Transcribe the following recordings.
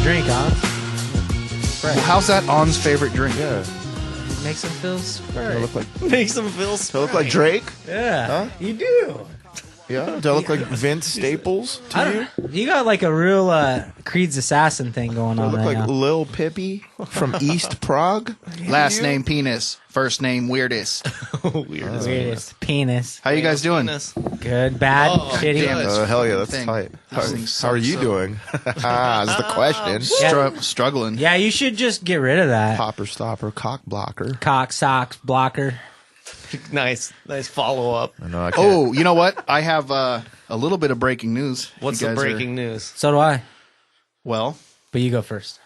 Drink, huh? Well, how's that On's favorite drink? Yeah. It makes him feel spry. Makes him feel Do I look like Drake? Yeah, Huh? you do. Yeah. Do I look like Vince Staples to you? You got like a real Creed's assassin thing going Do I on look right like now. Lil Pippy from East Prague? Last name Penis, first name Weirdest. Weirdest penis. How you guys doing? Good, bad, shitty. damn it. Hell yeah, that's Thing. tight. These things How are suck you so. doing? That's the question. Struggling. Yeah, you should just get rid of that. Popper, stopper, cock blocker. Cock, socks, blocker. Nice follow up. I know I can't. Oh, you know what? I have a little bit of breaking news. What's You the guys breaking news? So do I. Well, But you go first.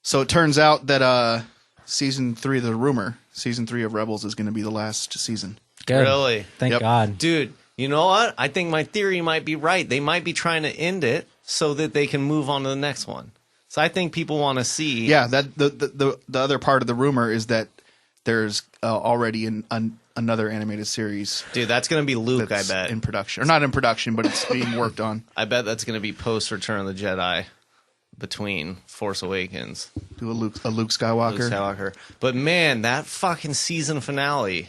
so it turns out that season 3 of the rumor, season 3 of Rebels is going to be the last season. Good. Really? Thank Yep. God. Dude, you know what? I think my theory might be right. They might be trying to end it so that they can move on to the next one. So I think people want to see. Yeah, that the other part of the rumor is that there's already another animated series. Dude, that's going to be Luke, I that's bet. in production, or not in production, but it's being worked on. I bet that's going to be post Return of the Jedi between Force Awakens. Do a Luke Skywalker. Luke Skywalker. But man, that fucking season finale.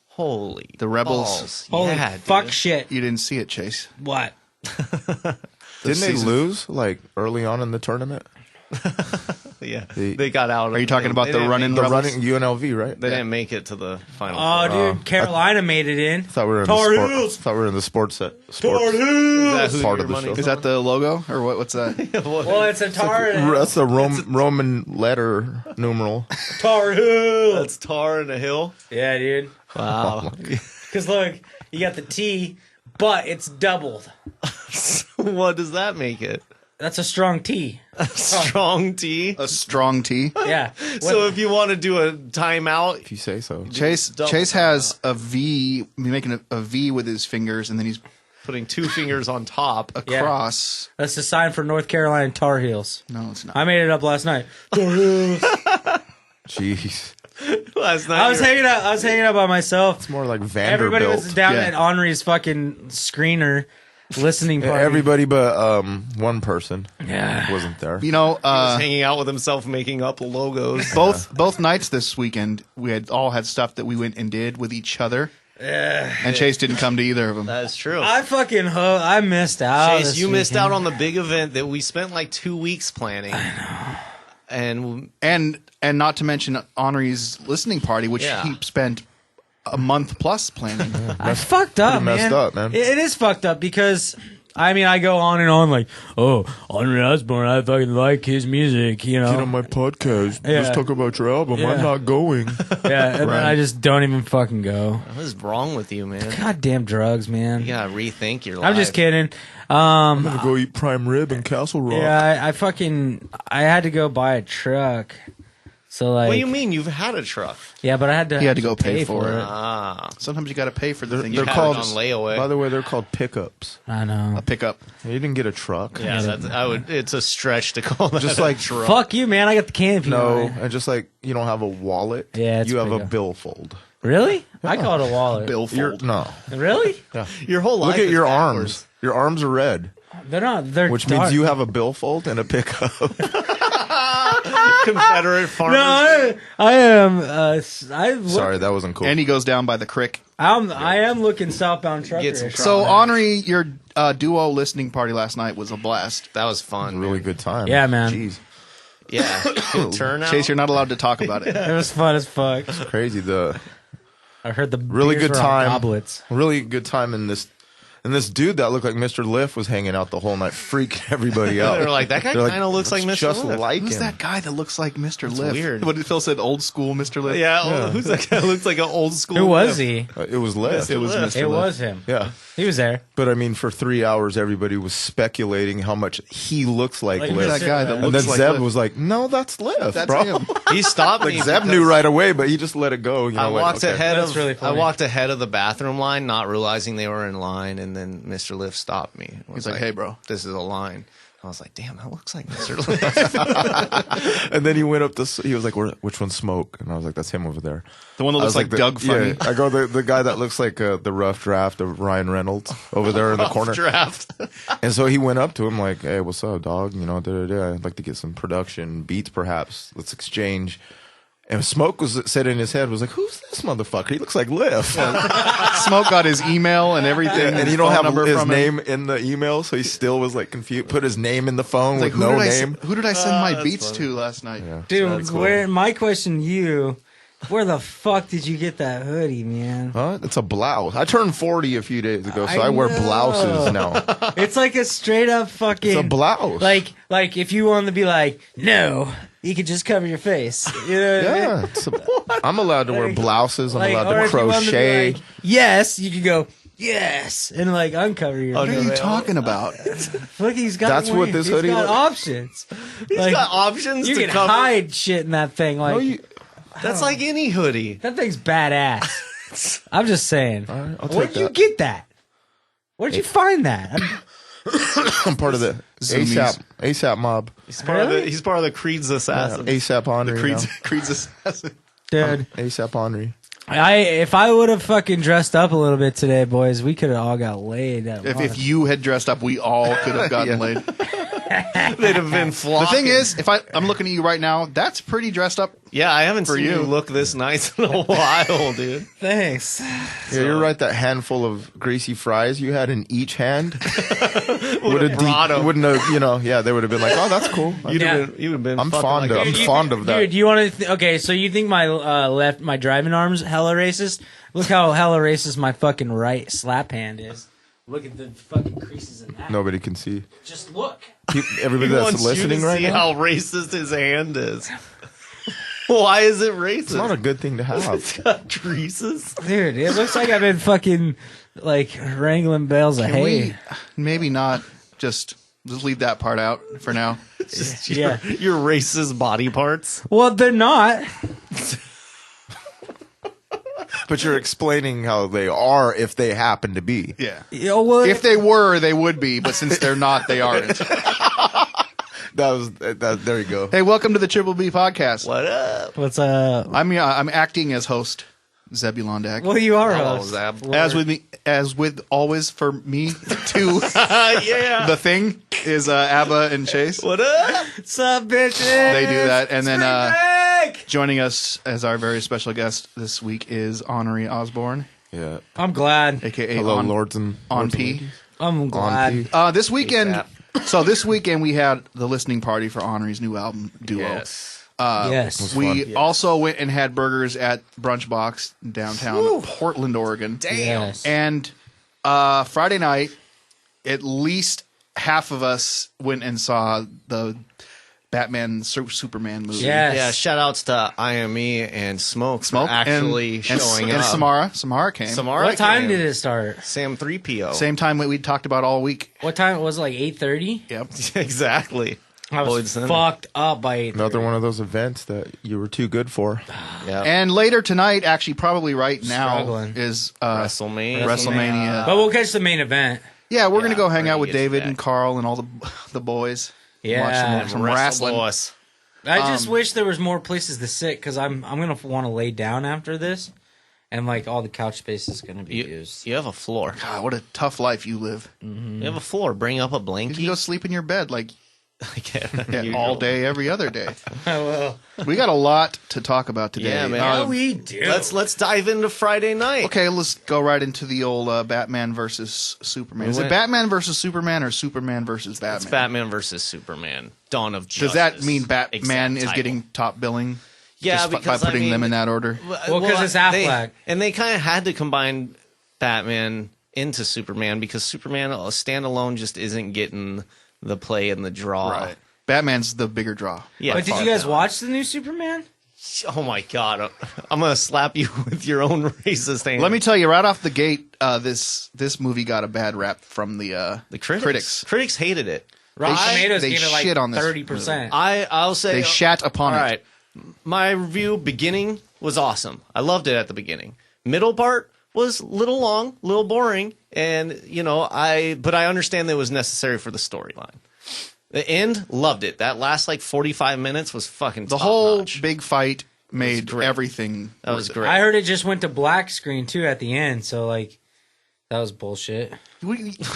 Holy The Rebels. balls. Holy Yeah, fuck dude. shit. You didn't see it, Chase. What? Didn't they season- lose like early on in the tournament? Yeah. The- They got out. Are you talking about they the didn't running make- The Rebels? running UNLV, right? They didn't make it to the final Oh, four. dude. Carolina made it in. Thought we were in Tar the sport. Heels. Thought we were in the sports set. Tar Sports. Is Heels. that who part your of the money's show. Is that the logo or what's that? Well, it's a tar. That's a Roman letter numeral. Tar Heels. That's tar in a hill. Yeah, dude. Wow. Because look, you got the T, but it's doubled. What does that make it? That's a strong T. Strong T. A strong T. Yeah. So if you want to do a timeout, If you say so. Chase Double has a V, making a V with his fingers, and then he's putting two fingers on top. across. That's the sign for North Carolina Tar Heels. No, it's not. I made it up last night. Tar Heels. Jeez. Last night I was hanging out by myself. It's more like Vanderbilt. Everybody was down Yeah. at Onry's fucking screener listening party. Everybody but one person Yeah. wasn't there. You know, was hanging out with himself, making up logos. both nights this weekend, we had stuff that we went and did with each other, and Chase didn't come to either of them. That's true. I missed out. Chase, this you missed weekend. out on the big event that we spent like 2 weeks planning. I know. And not to mention Onry's listening party, which Yeah. he spent a month plus planning. I fucked up, man. messed up, man. It is fucked up because I mean I go on and on like, oh, Onry Ozzborn, I fucking like his music, you know. Get on my podcast. Yeah. Let's talk about your album. Yeah. I'm not going. Yeah, and then I just don't even fucking go. What is wrong with you, man? Goddamn drugs, man. You gotta rethink your life. I'm just kidding. I'm gonna go eat prime rib in Castle Rock. Yeah, I had to go buy a truck. So like, What do you mean? You've had a truck. yeah, but I had to. He had to go pay for it. Ah. Sometimes you got to pay for the thing. You You had called it on layaway. By the way, they're called pickups. I know. a pickup. You didn't get a truck. Yeah, it's a stretch to call that Just a like truck. Fuck you, man. I got the canopy. No, on it. and just like you don't have a wallet. Yeah, it's you have a pretty good. billfold. Really? I call it a wallet. Billfold. No, Really? Your whole life. look at is your backwards. arms. Your arms are red, They're not. They're which dark. means you have a billfold and a pickup. Confederate farmers. No, I am. Sorry, that wasn't cool. And he goes down by the crick. I am looking southbound Get some truckerish. So, Onry, your duo listening party last night was a blast. That was fun. really man. good time. Yeah, man. Jeez, Yeah. Good turnout. Chase, you're not allowed to talk about it. It was fun as fuck. crazy. The I heard the really beers good were on time. goblets. Really good time in this. And this dude that looked like Mr. Liff was hanging out the whole night, freaking everybody out. They were like, that guy They're kind of looks like Mr. just Liff. like Who's him. that guy that looks like Mr. Liff? weird. What did Phil said? Old school Mr. Liff? Yeah, who's that guy? Looks like an old school. Who was Liff. he? It was Liff. It was Mr. It Liff. was him. Yeah. He was there. But I mean, for 3 hours, everybody was speculating how much he looks like Like, Liv. That guy that And looks then like Zeb Liv. was like, "No, that's Liv, That's bro." him. He stopped me. Like Zeb because knew right away, but he just let it go. You know, I like, walked okay. ahead That's of really I funny. walked ahead of the bathroom line, not realizing they were in line, and then Mr. Lift stopped me. He's like, "Hey, bro, this is a line." I was like, "Damn, that looks like Mr. Lift." And then he went up to. He was like, "Which one's Smoke?" And I was like, "That's him over there." the one that I looks was like Doug Funny." Yeah, I go the guy that looks like the rough draft of Ryan Reynolds over there in the corner. Draft. And so he went up to him like, "Hey, what's up, dog? You know, I'd like to get some production beats, perhaps. Let's exchange." And Smoke said in his head was like, "Who's this motherfucker? He looks like Liv." Smoke got his email and everything, And his you don't phone have number his from him. name in the email, so he still was like confused. Put his name in the phone He's like, with no name. Who did I send my beats to last night? Yeah, Dude, that's cool. where my question to you, where the fuck did you get that hoodie, man? Huh? It's a blouse. I turned 40 a few days ago, so I I wear know. blouses now. It's like a straight up fucking It's a blouse. like if you wanted to be like, no, you could just cover your face. You know what I mean? Yeah, I'm allowed to wear Like- blouses. I'm Like, allowed or to if you wanted to be crochet. like, yes, you could go yes and like uncover your What are you face. talking about? Look, he's got That's what this hoodie He's got looks- options. He's Like, got options you to can cover. hide shit in that thing. Like No, you, That's like any hoodie. that thing's badass. I'm just saying. all right, I'll Where'd take you that. get that? Where'd you find that? I'm part of the Zoomies. ASAP mob. He's part of Really? the. He's part of the Creed's assassins. ASAP Onry. Creed's assassin. Dude, ASAP Onry. if I would have fucking dressed up a little bit today, boys, we could have all got laid. If you had dressed up, we all could have gotten laid. They'd have been The flocking. thing is, I'm looking at you right now, that's pretty dressed up. yeah, I haven't seen you. you look this nice in a while, dude. Thanks. Yeah, you're right. That handful of greasy fries you had in each hand would have brought 'em. wouldn't have, yeah, they would have been like, "Oh, that's cool." You'd Yeah. have been. You'd have been. I'm fucking fond like of. a- I'm fond of that. Dude, do you want to? Okay, so you think my my driving arm's hella racist? Look how hella racist my fucking right slap hand is. Look at the fucking creases in that. Nobody can see. Just look. Everybody He that's wants you listening to right see now. how racist his hand is. Why is it racist? It's not a good thing to have. It's got creases. Dude, it looks like I've been fucking like wrangling bales of Can hay. we maybe not just leave that part out for now? Just Yeah. your racist body parts. Well, they're not. But you're explaining how they are if they happen to be. Yeah. You know what? If they were, they would be, but since they're not, they aren't. There you go. Hey, welcome to the Triple B podcast. What up? What's I'm acting as host, Zebulon Dak. Well, you are Hello, host. Zab. As with always for me too. Yeah. The thing is Abba and Chase. What up? What's up, bitches? They do that, and then Spring break! joining us as our very special guest this week is Onry Ozzborn, Yeah. I'm glad. aka Hello, on, lords and on lords and P. ladies. I'm glad. On P. This weekend, ASAP. this weekend we had the listening party for Onry's new album Duo. Yes. Yes. We also went and had burgers at Brunch Box in downtown Portland, Oregon. Yes. And Friday night, at least half of us went and saw the Batman Superman movie. Yes. Yeah, shout outs to IME and Smoke Smoke for actually showing and up. Samara came. Samara What time came. did it start? Sam 3PO. Same time we talked about all week. What time? Was it like 8:30? Yep. Exactly. I Lloyd was Center. fucked up by 8:30. Another one of those events that you were too good for. Yeah. And later tonight, actually probably right now, Struggling. is WrestleMania. WrestleMania. But we'll catch the main event. Yeah, we're going to Yeah, go hang out with Brady gets David back. and Carl and all the boys. Yeah. Watch some wrestling. Boss. I just wish there was more places to sit because I'm gonna want to lay down after this, and like all the couch space is gonna be used. You have a floor. God, what a tough life you live. You have a floor. Bring up a You blanket. can go sleep in your bed like Yeah, all day, every other day. Well, We got a lot to talk about today. Yeah, man. yeah, Um, we do. Let's dive into Friday night. okay, let's go right into the old Batman versus Superman. Is it went- Batman versus Superman or Superman versus Batman? It's Batman versus Superman. Dawn of Justice. Does that mean Batman Exact is title. getting top billing? Yeah, just because by putting I mean, them in that order. Well, 'cause it's Affleck. They kind of had to combine Batman into Superman because Superman standalone just isn't getting the play and the draw. Right. Batman's the bigger draw. Yeah. But did you guys watch the new Superman? Oh my god, I'm gonna slap you with your own racist hand. Let me tell you right off the gate, this movie got a bad rap from the critics. Critics hated it. Rotten Tomatoes they gave it shit like on this 30%. I'll say They shat upon all it. right. My review beginning was awesome. I loved it at the beginning. Middle part was a little long, a little boring, and but I understand that it was necessary for the storyline. The end, loved it. That last like 45 minutes was fucking The whole top-notch. big fight made great. everything. That was great. I heard it just went to black screen too at the end, so like that was bullshit.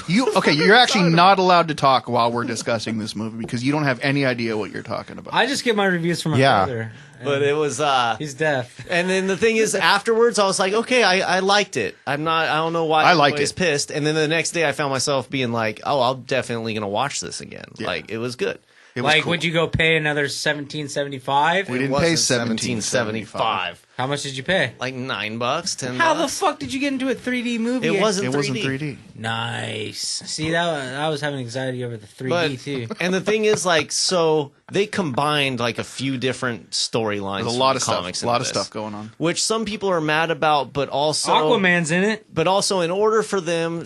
You're actually not allowed to talk while we're discussing this movie because you don't have any idea what you're talking about. I just get my reviews from my Yeah. brother. But it was He's deaf. and then the thing is afterwards I was like, okay, I liked it. I don't know why I liked everybody's it. pissed. And then the next day I found myself being like, oh, I'm definitely gonna watch this again. Yeah. Like it was good. It was Like, cool. would you go pay another $17.75? We didn't It pay wasn't $17.75. $17.75. How much did you pay? Like $9, $10. How the fuck did you get into a 3D movie? It wasn't It 3D. wasn't 3D. Nice. See, I was having anxiety over the 3D But too. and the thing is, like, so they combined like a few different storylines. There's a from lot the of stuff. comics A lot into of this, stuff going on. which some people are mad about, but also Aquaman's in it. But also, in order for them,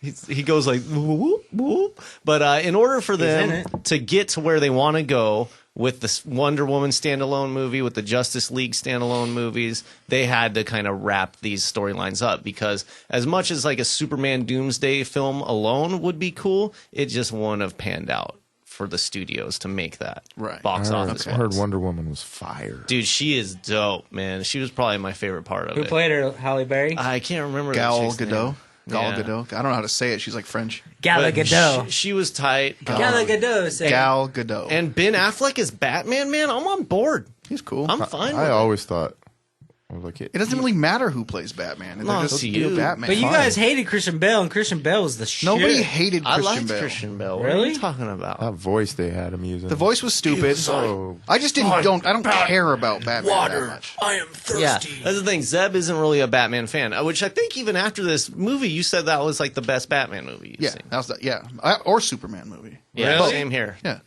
he goes like, whoop, whoop. But in order for in them to get to where they want to go with the Wonder Woman standalone movie, with the Justice League standalone movies, they had to kind of wrap these storylines up because as much as like a Superman Doomsday film alone would be cool, it just wouldn't have panned out for the studios to make that Right. box office. I heard Wonder Woman was fire. Dude, she is dope, man. She was probably my favorite part of Who it. played her? Halle Berry. I can't remember the Gal chick's name. Gadot. Gal Yeah. Gadot. I don't know how to say it. She's like French. Gal But Gadot. She was tight. Gal Gadot. Said, Gal Gadot. And Ben Affleck is Batman, man. I'm on board. He's cool. I'm fine with I it. always thought, I was like, It doesn't really matter who plays Batman. No, They're just to do you. Batman. But you Fine. guys hated Christian Bale, and Christian Bale was the shit. Nobody hated I Christian liked Bale. Christian Bale. What are Really? you talking about? that voice they had him using. The voice was stupid. so I just don't care about Batman that much. I am thirsty. Yeah, that's the thing. Zeb isn't really a Batman fan, which I think even after this movie, you said that was like the best Batman movie you've Yeah, seen. that was or Superman movie. Yeah, Really? same here. Yeah.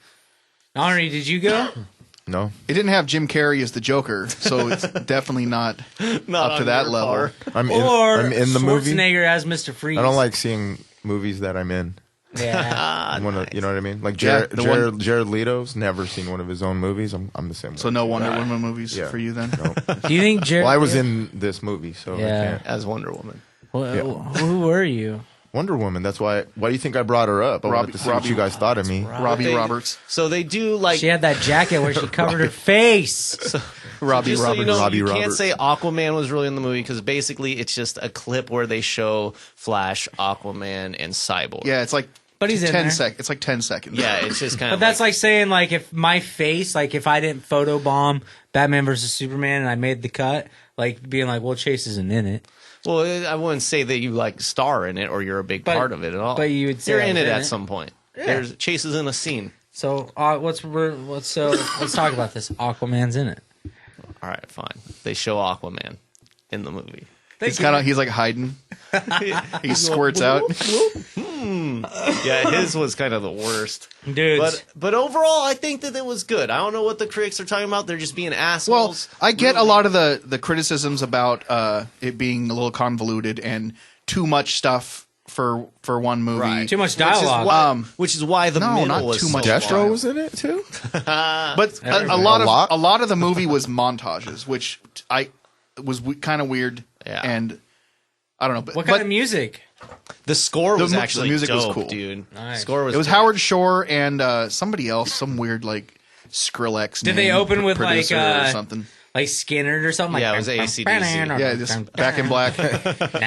Henri, did you go? No, It didn't have Jim Carrey as the Joker, so it's definitely not Not up to on that your level. part. I'm Or in the movie. Schwarzenegger as Mr. Freeze. I don't like seeing movies that I'm in. Yeah. I wanna, you know what I mean? Like Yeah, Jared, the one- Jared Leto's never seen one of his own movies. I'm the same way. So no Wonder Woman movies Yeah. for you then? No. Do you think Jared? Well, I was in this movie, so Yeah. I can't. As Wonder Woman. Who were you? Wonder Woman. That's why. Why do you think I brought her up? I wanted to see what you guys thought of me. Robbie They- Roberts. So they do like She had that jacket where she covered her face. Robbie just so Roberts. you know, Robbie you can't Roberts. say Aquaman was really in the movie because basically it's just a clip where they show Flash, Aquaman, and Cyborg. Yeah, it's like But he's in 10 there. seconds. It's like 10 seconds. Yeah, it's just kind But of. that's like saying like if my face, like if I didn't photobomb Batman versus Superman and I made the cut, like being like, well, Chase isn't in it. Well, I wouldn't say that you like star in it or you're a big But- part of it at all. but you would say you're I in was it in at it. some point. There's Chase is in a scene. So let's talk about this. Aquaman's in it. All right, fine. They show Aquaman in the movie. He's like hiding. He squirts out. Yeah, his was kind of the worst. Dudes. But overall, I think that it was good. I don't know what the critics are talking about. They're just being Well, assholes. I get a lot of the criticisms about it being a little convoluted and too much stuff for one movie. Right. Too much Which is dialogue. why- Which is why the no, middle not was too so much. long. Destro was in it too. But a lot? lot of the movie was montages, which was kind of weird. Yeah. And I don't know. But, what kind of music? The score was The actually music was dope, cool. dude. Nice. Score was it was great. Howard Shore and somebody else, some weird like Skrillex. Did they open with, like, producer or something? Like Skinner or something? Yeah, like, it was AC/DC. Yeah, just Back in Black. But you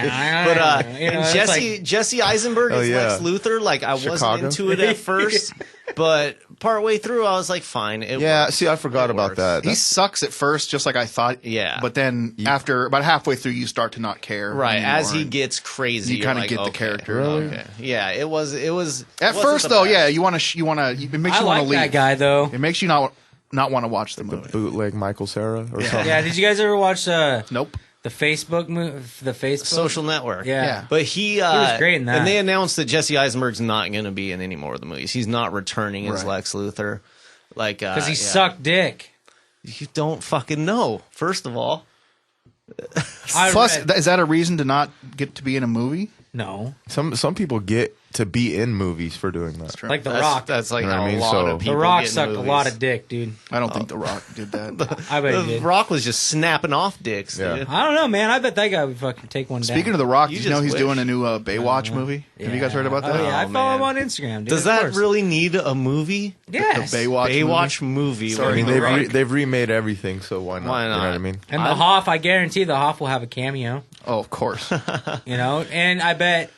know, and it's Jesse Eisenberg Oh, is yeah. Lex Luthor. Like I wasn't Chicago. into it at first, but partway through I was like, fine. It Yeah. works. See, I forgot It about works. that. He sucks at first, just like I thought. Yeah. But then after about halfway through, you start to not care. Right, anymore. as he gets crazy, You you're kinda like, get the okay. character. Really? Okay. Yeah, it was. At wasn't first, the though, best. yeah, you want to. It makes I you want like to leave. that guy though. It makes you not want to watch the movie. bootleg Michael Cera or something. Yeah, did you guys ever watch Nope. the Facebook the Facebook Social Network. Yeah. Yeah. But he was great in that. And they announced that Jesse Eisenberg's not going to be in any more of the movies. He's not returning as Right. Lex Luthor. Like because he yeah. sucked dick. You don't fucking know. First of all, Plus, is that a reason to not get to be in a movie? No. Some people get to be in movies for doing that. True. Like The Rock. That's like You know how what I a mean? lot So- of people The Rock get in sucked a movies. lot of dick, dude. I don't think The Rock did that. I bet he The did. Rock was just snapping off dicks, Yeah. dude. I don't know, man. I bet that guy would fucking take one down. Speaking of The Rock, You did you know just he's wish. doing a new Baywatch movie? Have you guys heard about that? Oh, yeah. I Oh, follow him man. on Instagram, dude. Does of that course. really need a movie? Yes. The Baywatch, Baywatch movie. Sorry, I mean, where The Rock- they've remade everything, so why not? Why You know what I not? mean? And the Hoff, I guarantee the Hoff will have a cameo, Oh, of course. you know? And I bet,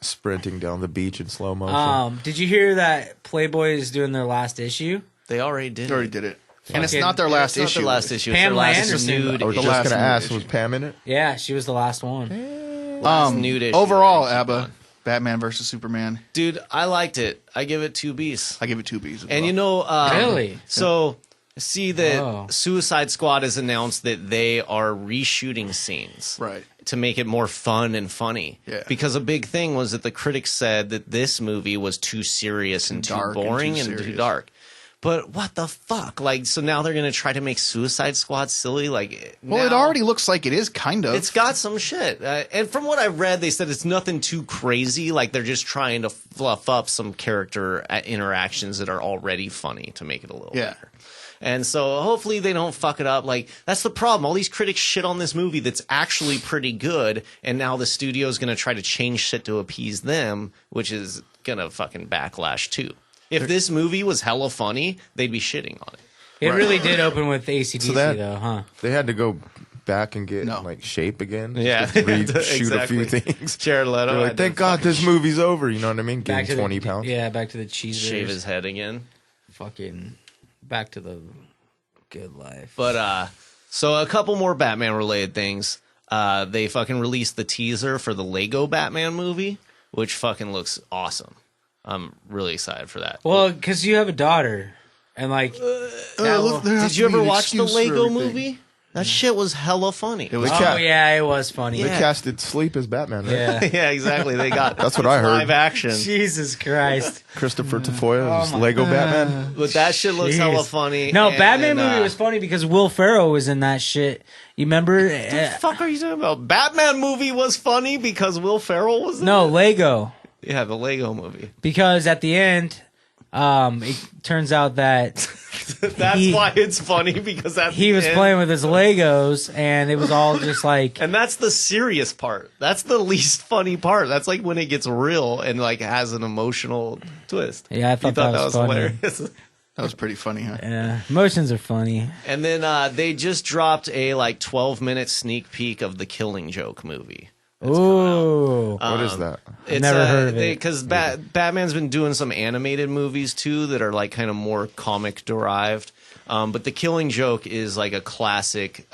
Sprinting down the beach in slow motion. did you hear that Playboy is doing their last issue? They already did. They already did it. And it's Fucking- not their last It's not issue. the last issue. It's Pamela their last Anderson. nude I was the just last gonna nude ask, issue. was Pam in it? Yeah, she was the last one. last nude issue. Overall, that she's ABBA, done. Batman versus Superman. Dude, I liked it. I give it 2 Bs. I give it 2 Bs. as And well. you know, Really? So see that Oh. Suicide Squad has announced that they are reshooting scenes, Right. to make it more fun and funny. Yeah. Because a big thing was that the critics said that this movie was too serious and too dark and boring too and too serious. dark. But what the fuck? Like, so now they're gonna try to make Suicide Squad silly? Like, Well, it now- already looks like it is, kind of. It's got some shit. And from what I read, they said it's nothing too crazy. Like, they're just trying to fluff up some character interactions that are already funny to make it a little Yeah. better. And so hopefully they don't fuck it up. Like, that's the problem. All these critics shit on this movie that's actually pretty good, and now the studio's going to try to change shit to appease them, which is going to fucking backlash too. If this movie was hella funny, they'd be shitting on it. It really did open with AC/DC, So that- though, huh? They had to go back and get No. like shape again. Yeah, Just reshoot a few exactly. things. Jared Leto They're had like, to thank God this movie's over. You know what I mean? Back Getting to 20 the, pounds. Yeah, back to the cheese. shave his head again. Fucking back to the good life. But so a couple more Batman related things. They fucking released the teaser for the Lego Batman movie, which fucking looks awesome. I'm really excited for that. Well, because you have a daughter, and like, Did you ever watch the Lego movie? That shit was hella funny. It was oh yeah, it was funny. They Yeah. casted Sleep as Batman, right? Yeah. Yeah, exactly. They got That's what I heard. live action. Jesus Christ. Christopher Tafoya was my Lego Batman. But that shit looks Jeez. hella funny. No, and, Batman movie was funny because Will Ferrell was in that shit. You remember? What the fuck are you talking about? Batman movie was funny because Will Ferrell was in No, it? Lego. Yeah, the Lego movie. Because at the end, it turns out that That's why it's funny because he was playing with his Legos, and it was all just like, And that's the serious part. That's the least funny part. That's like when it gets real and like has an emotional twist. Yeah, I thought that was funny. hilarious. That was pretty funny, huh? emotions are funny. And then they just dropped a like 12-minute sneak peek of the Killing Joke movie. Ooh. What is that? It's, Never heard of it. Because Batman's been doing some animated movies too that are like kind of more comic derived. But The Killing Joke is like a classic.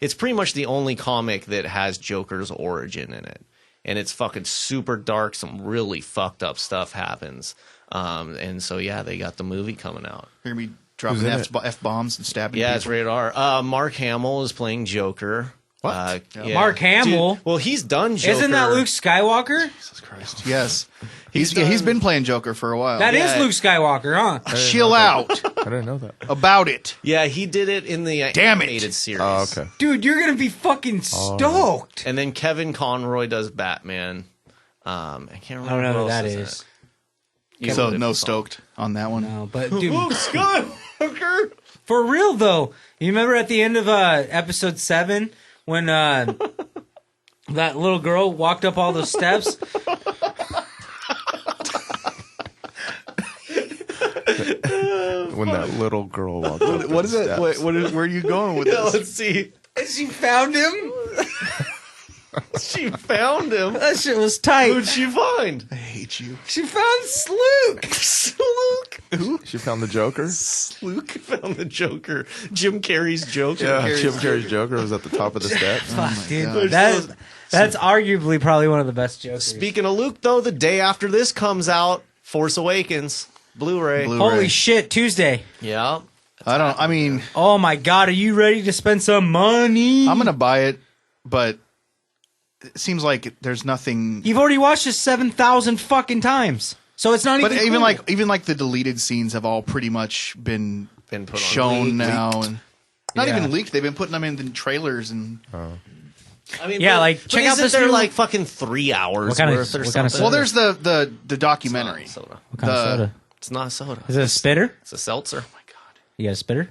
It's pretty much the only comic that has Joker's origin in it. And it's fucking super dark. Some really fucked up stuff happens. And so, yeah, they got the movie coming out. You're going to be dropping Who's in F-bombs and stabbing Yeah, people. it's rated R. Mark Hamill is playing Joker. What? Yeah. Mark Hamill? Dude, well, he's done Joker. Isn't that Luke Skywalker? Jesus Christ. Yes. He's He's done- been playing Joker for a while. That is Yeah. Luke Skywalker, huh? Chill out I didn't know that. about it. Yeah, he did it in the Damn it. animated series. Oh, okay. Dude, you're gonna be fucking stoked. And then Kevin Conroy does Batman. I can't remember. I don't know who else that in is. it. So Kevin no Conroy. stoked on that one. No, but dude, Luke Skywalker. for real though, you remember at the end of episode 7 when that little girl walked up all those steps? When that little girl walked up What is the it? steps. Where are you going with Yeah, this? let's see. And she found him. She found him. That shit was tight. Who'd she find? I hate you. She found Sluke. Luke. She found the Joker. Luke found the Joker. Jim Carrey's Joker. Yeah, Jim Carrey's Joker was at the top of the steps. Fuck, dude. God. That's arguably probably one of the best jokes. Speaking of Luke, though, the day after this comes out, Force Awakens, Blu-ray. Holy shit, Tuesday. Yeah. I mean, Oh my god, are you ready to spend some money? I'm going to buy it, but it seems like there's nothing. You've already watched this 7,000 fucking times. So it's not But even even cool. like the deleted scenes have all pretty much been been put on shown leaked. now, and not Yeah. even leaked. They've been putting them in the trailers and. I mean, Yeah, like, check out isn't this there new- like fucking 3 hours What kind of- worth or what something? kind of Well, soda? there's the documentary. It's not soda. What kind of The- soda? It's not soda. Is it a spitter? It's a seltzer. You got a spitter?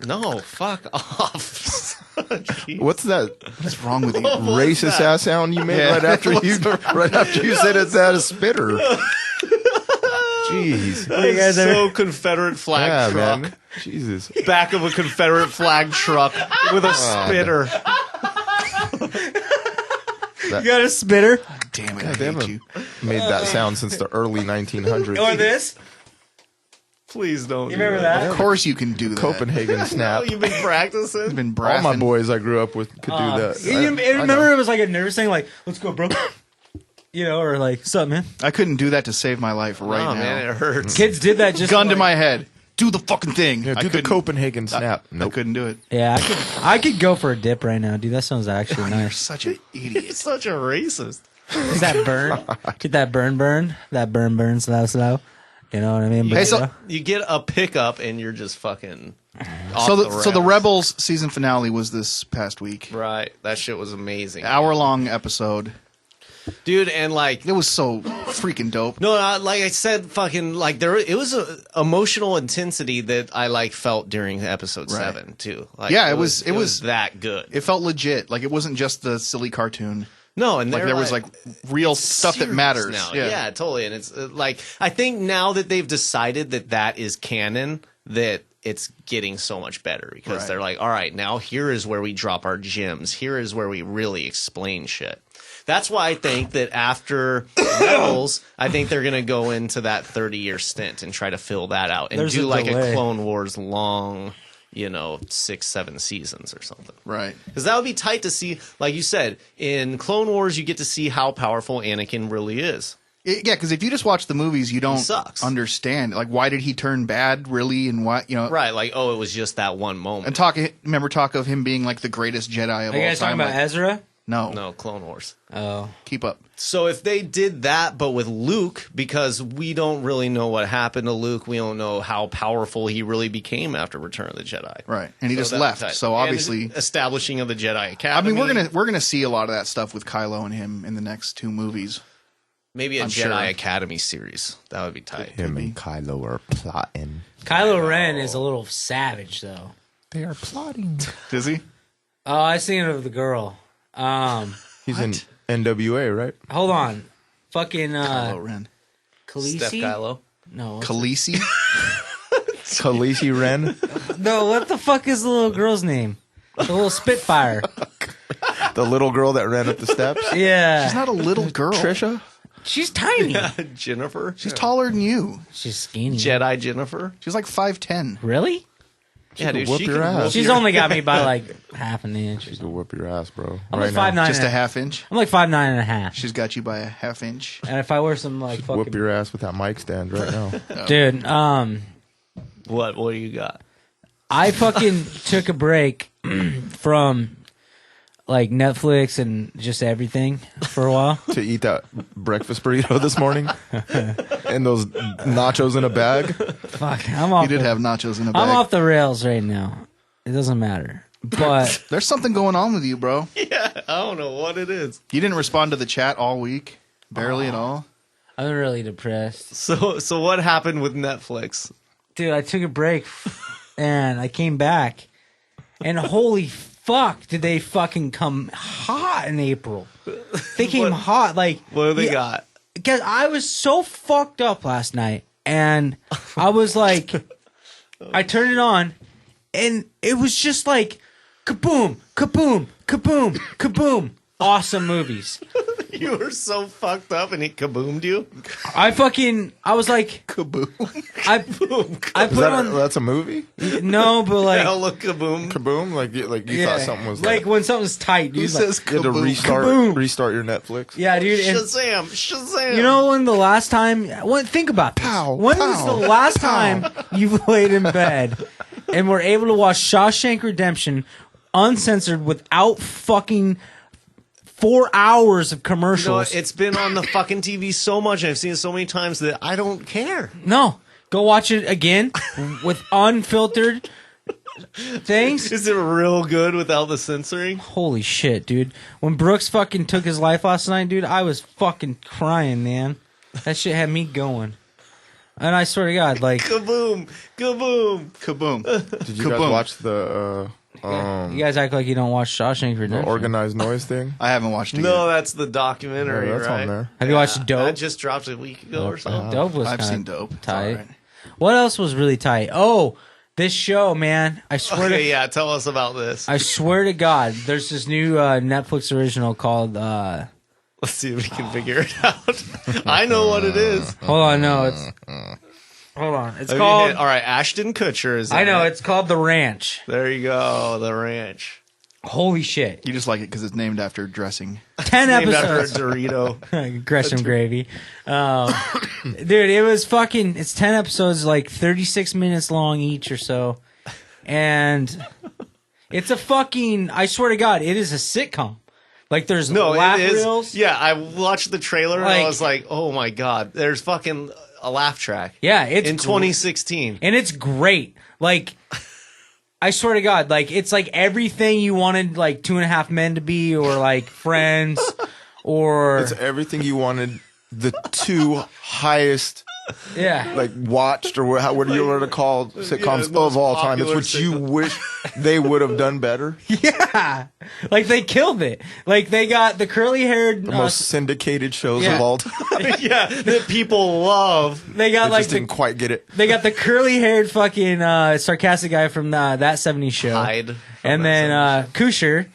No, fuck off. Jeez. What's that What's wrong with you? racist ass sound you made Yeah. right after you said it's at a spitter? Jeez. You guys so Confederate flag Yeah, truck. man. Jesus. Back of a Confederate flag truck with a spitter. You got a spitter? Damn it! God I damn hate it. you. Made that sound since the early 1900s. Or this? Please don't. You remember that? Of course you can do that. Copenhagen Oh, snap. you've been practicing? You've been All my brassing. boys I grew up with could do that. You I remember know. it was like a nervous thing, like, let's go, bro. You know, or like, what's up, man? I couldn't do that to save my life right Oh, now. man, it hurts. Kids did that just Gun to like- my head. Do the fucking thing. Yeah, I do the couldn't- Copenhagen snap. I Nope. couldn't do it. Yeah, I could go for a dip right now, dude. That sounds actually You're nice. such an idiot. Such a racist. Is that burn? Get that burn? That burn slow. You know what I mean? Hey, so- You get a pickup and you're just fucking off So the the rails. Rebels season finale was this past week. Right. That shit was amazing. Hour-long episode. Dude, and like It was so freaking dope. no, like I said, fucking like it was a emotional intensity that I like felt during episode Right. 7 too. Like, Yeah, it was that good. It felt legit. Like it wasn't just the silly cartoon. No, and Like there was like real stuff that serious matters. now. Yeah. Yeah, totally. And it's like I think now that they've decided that that is canon, that it's getting so much better because Right. they're like, all right, now here is where we drop our gems. Here is where we really explain shit. That's why I think that after Rebels, I think they're going to go into that 30-year stint and try to fill that out and There's do a like delay. a Clone Wars long, 6-7 seasons or something. Right. Because that would be tight to see, like you said, in Clone Wars, you get to see how powerful Anakin really is. Yeah, because if you just watch the movies, you don't sucks. understand. Like, why did he turn bad, really, and why, Right, like, oh, it was just that one moment. And remember talk of him being like the greatest Jedi of Are you all guys time. talking about Like, Ezra? no, No, Clone Wars. Oh. keep up. So if they did that, but with Luke, because we don't really know what happened to Luke, we don't know how powerful he really became after Return of the Jedi. Right, and he So just that'd be left. tight. So And obviously, establishing of the Jedi I Academy. mean, we're gonna see a lot of that stuff with Kylo and him in the next 2 movies. maybe a I'm Jedi sure. Academy series. That would be tight. Him and Kylo are plotting. Kylo Ren is a little savage, though. They are plotting. Does he? Oh, I seen it with the girl. He's in NWA, right? Hold on. Fucking, Kylo Ren. Steph Khaleesi? Kylo. No. Khaleesi? Khaleesi Ren, No, what the fuck is the little girl's name? The little Spitfire. the little girl that ran up the steps. Yeah. She's not a little girl. Trisha. She's tiny. Jennifer. She's taller than you. She's skinny. Jedi Jennifer. She's like 5'10". Really? Yeah, dude. whoop She your can ass. whoop She's your- only got me by like half an inch. She could whoop your ass, bro. I'm right like 5'9". Just a half inch. I'm like 5'9" and a half. She's got you by a half inch. And if I wear some like Whoop fucking your ass with that mic stand right now. dude, What do you got? I fucking took a break from like Netflix and just everything for a while. To eat that breakfast burrito this morning and those nachos in a bag. Fuck, I'm off. You did the, have nachos in a bag. I'm off the rails right now. It doesn't matter. But There's something going on with you, bro. I don't know what it is. You didn't respond to the chat all week. Barely at all. I'm really depressed. So what happened with Netflix? Dude, I took a break and I came back and holy fuck did they fucking come hot in April. They came hot like What do they yeah, got? Because I was so fucked up last night and I was like I turned it on and it was just like kaboom, kaboom, kaboom, kaboom. Awesome movies. You were so fucked up and it kaboomed you. I was like Kaboom. I Is put that on that's a movie? no, but like Hella kaboom. Kaboom! Like you thought something was like when something's tight, Who dude. says you had to kaboom? restart your Netflix. Yeah, dude. And Shazam! you know when the last time? Think about this. Pow, when was pow, the last time you laid in bed and were able to watch Shawshank Redemption uncensored without fucking 4 hours of You know commercials? what? It's been on the fucking TV so much, and I've seen it so many times that I don't care. No, Go watch it again with unfiltered things. Is it real good without the censoring? Holy shit, dude. When Brooks fucking took his life last night, dude, I was fucking crying, man. That shit had me going. And I swear to God, like... Kaboom! Kaboom! Kaboom. Did you guys watch the you guys act like you don't watch Shawshank Redemption. organized noise thing? I haven't watched it No, yet. that's the documentary, Yeah, that's right? on there. Have you watched Dope? That just dropped a week ago or something. Dope was I've kinda seen Dope. It's tight. all right. What else was really tight? Oh, this show, man. I swear Okay, to yeah, tell us about this. I swear to God, there's this new Netflix original called Let's see if we can figure it out. I know what it is. hold on, no, it's hold on. It's Have you called hit- all right, Ashton Kutcher is. I in know, it. it's called The Ranch. There you go, The Ranch. Holy shit. You just like it because it's named after dressing. 10 Named after a episodes. Dorito. Gresham gravy. Dude, it was fucking it's 10 episodes, like 36 minutes long each or so. And it's a fucking I swear to God, it is a sitcom. Like there's No, laugh it is. reels. Yeah, I watched the trailer and Like- I was like, oh my God, there's fucking a laugh track. Yeah, it's in 2016. and it's great. Like, I swear to God, like it's like everything you wanted, like 2.5 Men to be, or like Friends, or It's everything you wanted. The two highest, yeah, like watched or what do you want to call sitcoms most of all time? It's popular what you sitcom. wish they would have done better. yeah. Like they killed it. Like they got the curly haired. The most syndicated shows yeah. of all time. Yeah, that people love. They got They like just didn't quite get it. they got the curly haired fucking sarcastic guy from that '70s show, Hyde. and then Kusher,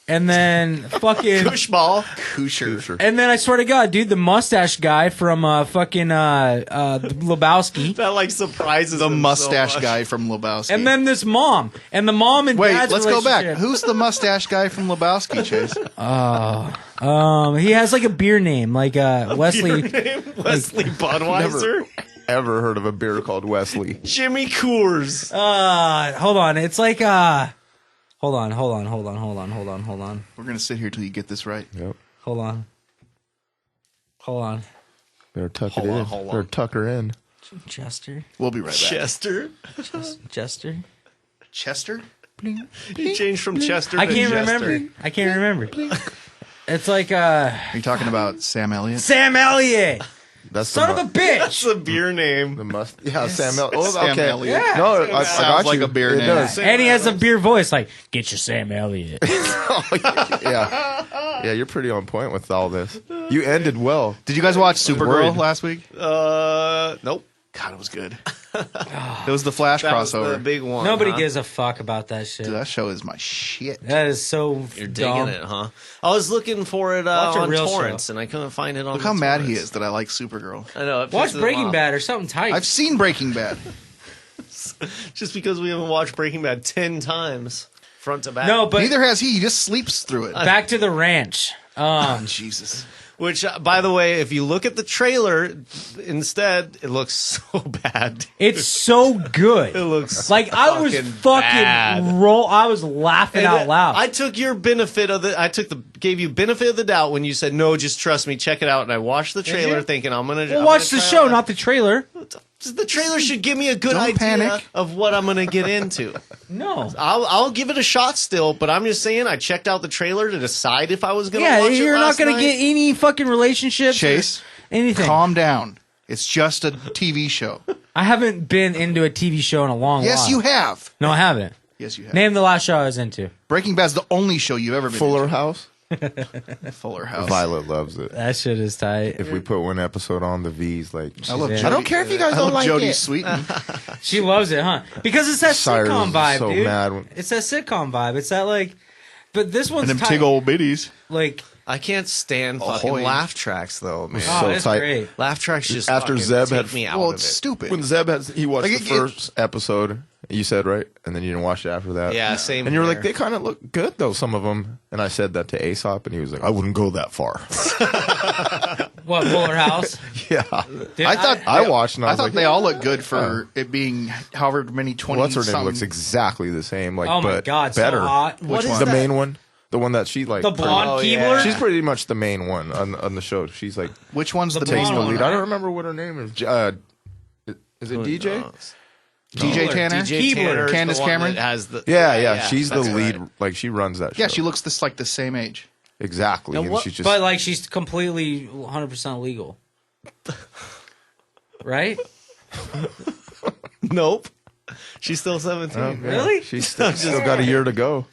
and then fucking. Pushball. Kusher. And then I swear to God, dude, the mustache guy from fucking Lebowski. That like surprises The them so mustache much. guy from Lebowski. And then this mom. And the mom and Wait, dad's let's go back. relationship. Who's the mustache guy from Lebowski, Chase? He has like a beer name, like Wesley. Wesley Budweiser. Ever heard of a beer called Wesley? Jimmy Coors. Hold on. It's like hold on. We're gonna sit here till you get this right. Yep. Hold on. Better tuck Hold it on, in. hold on. Better tuck her in. Chester. We'll be right back. Chester. Chester. Chester? He changed from Chester I to can't Jester. remember. It's like Are you talking about Sam Elliott? Sam Elliott. That's Son of a That's bitch. a beer name. the must. Yeah, Sam Elliott. Oh, Sam okay. Elliott. Yeah. No, I Sounds got like you. a beer It name. does. And he has a beer voice like, get your Sam Elliott. Yeah, you're pretty on point with all this. You ended well. Did you guys watch Supergirl worried. last week? Nope. God, it was good. It was the Flash That was crossover. the big one. Nobody huh? gives a fuck about that shit. Dude, that show is my shit. That is so You're dumb. digging it, huh? I was looking for it Watch a on real torrents, and I couldn't find it on. Look the how mad he torrents. is that I like Supergirl. I know. It Watch pisses him Breaking off. Bad or something tight. I've seen Breaking Bad. Just because we haven't watched Breaking Bad 10 times, front to back. No, but Neither has he. He just sleeps through it. back to the ranch. Jesus. Which, by the way, if you look at the trailer, instead, it looks so bad. It's so good. It looks Like I was fucking fucking bad. I was laughing out loud. I took your benefit of gave you benefit of the doubt when you said no, just trust me, check it out. And I watched the trailer, you? thinking I'm gonna watch the show, not the trailer. The trailer should give me a good Don't idea panic. of what I'm gonna get into. No. I'll give it a shot still, but I'm just saying I checked out the trailer to decide if I was gonna Yeah, watch it. you're not last gonna night. get any fucking relationships. Chase, or anything. calm down. It's just a TV show. I haven't been into a TV show in a long while. Yes, you have. No, I haven't. Yes, you have. Name the last show I was into. Breaking Bad's the only show you've ever been Fuller House. in. Fuller House. Violet loves it. That shit is tight. If we put one episode on, the V's like. I love in. Jodie. I don't care if you guys I don't love like Jodie it. Sweetin. She loves it, huh? Because it's that Cyrus sitcom is vibe, so dude. mad when- It's that sitcom vibe. It's that like, but this one's and them tight. tig old biddies. Like, I can't stand fucking Ahoy. laugh tracks though, man. oh, So it's tight. great. Laugh tracks just After fucking Zeb take had- me out Well, of it's it. stupid. When Zeb he watched Like, the first episode, you said right, and then you didn't watch it after that. Yeah, same. And you were like, here. they kind of look good though, some of them. And I said that to Aesop, and he was like, I wouldn't go that far. What, Fuller House? Yeah, Dude, I thought I watched, and I I was thought like, they all look good for it being however many 20 what's her name something. looks exactly the same. Like, Oh my but god, better. so hot. Which is one? The that? main one, the one that she like. The blonde Oh, Keebler? yeah. She's pretty much the main one on the show. She's like Which one's the blonde taking main the one, lead. right? I don't remember what her name is. Is it Who DJ? knows? DJ Tanner? DJ Tanner is Candace the one Cameron? that has the Yeah. She's the that's lead. right. Like she runs that show. Yeah, she looks the same age. exactly. Now And what- she's just But like she's completely 100% legal. Right? Nope. She's still 17. Yeah, Really? She's still got a year to go.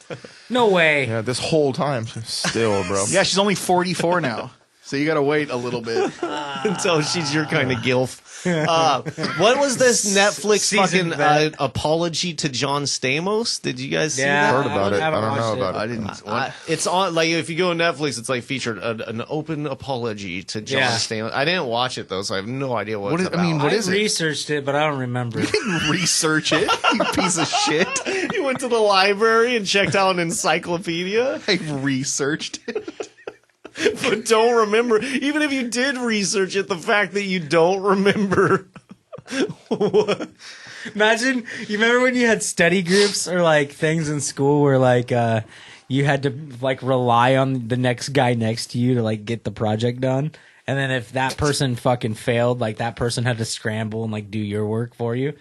No way. Yeah, this whole time, still, bro. Yeah, she's only 44 now. So you got to wait a little bit. Until she's your kind of gilf. What was this Netflix Season fucking vet. apology to John Stamos? Did you guys see Yeah. that? Heard about it. I haven't don't know watched it. about it. I didn't. What? It's on, like, if you go on Netflix, it's like featured an open apology to John Yeah. Stamos. I didn't watch it though, so I have no idea what, What it's is- I about. mean, what I is it? researched it, but I don't remember. Research it, you piece of shit. You went to the library and checked out an encyclopedia, I researched it. but don't remember. Even if you did research it, the fact that you don't remember. Imagine, you remember when you had study groups or like things in school where like you had to like rely on the next guy next to you to like get the project done, and then if that person fucking failed, like that person had to scramble and like do your work for you.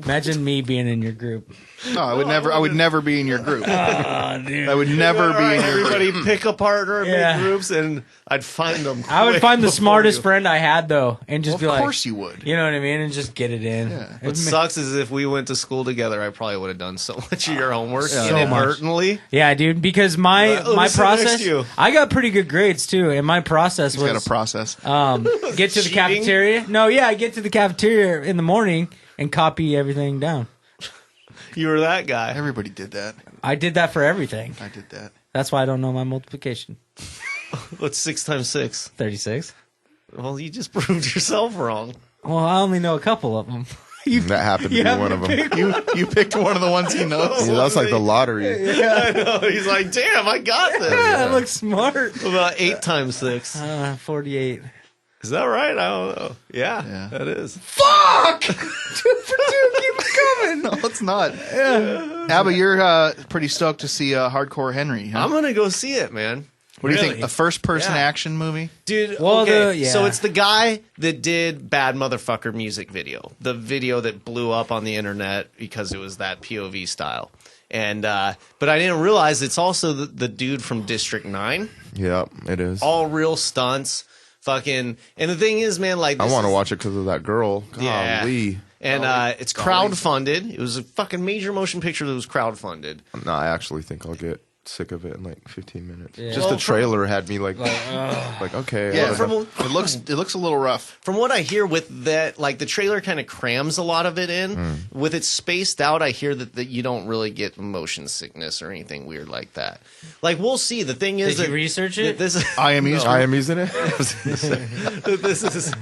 Imagine me being in your group. No, I would never. I would never be in your group. Oh, dude. I would never be in your group. Everybody pick a partner and Yeah. make groups, and I'd find them. I would quick find the before smartest you. friend I had though, and just Of be like, course you would. you know what I mean, and just get it in. Yeah. What sucks is if we went to school together, I probably would have done so much of your homework So much. inadvertently. Yeah, dude, because my Let me my sit next process, to you. I got pretty good grades too, and my process He's got was a process. get to the Cheating? cafeteria. No, yeah, I get to the cafeteria in the morning and copy everything down. You were that guy. Everybody did that. I did that for everything. I did that. That's why I don't know my multiplication. What's 6 times 6? 36. Well, you just proved yourself wrong. Well, I only know a couple of them. That happened to You be have one to of them. pick You picked one of the ones he knows. Yeah, that's like the lottery. I know. He's like, damn, I got this. I look smart. What about 8 times 6? 48. Is that right? I don't know. Yeah, Yeah. that is. Fuck! 2 for 2. Keep it coming. No, it's not. Abba, you're pretty stoked to see Hardcore Henry. Huh? I'm going to go see it, man. What do you think? Really? A first-person Yeah. action movie? Dude, Well, okay, yeah. so it's the guy that did Bad Motherfucker music video. The video that blew up on the internet because it was that POV style. And but I didn't realize it's also the dude from District 9. Yeah, it is. All real stunts. Fucking, and the thing is, man, like I this want to is- watch it because of that girl. Yeah. Golly. And it's crowdfunded. It was a fucking major motion picture that was crowdfunded. No, I actually think I'll get sick of it in like 15 minutes. Yeah. Just Well, the trailer had me like okay. Yeah, whatever. it looks a little rough. From what I hear with that, like the trailer kind of crams a lot of it in. With it spaced out, I hear that you don't really get motion sickness or anything weird like that. Like, we'll see. The thing is Did you that research that it? this is I am used. I am using it. this is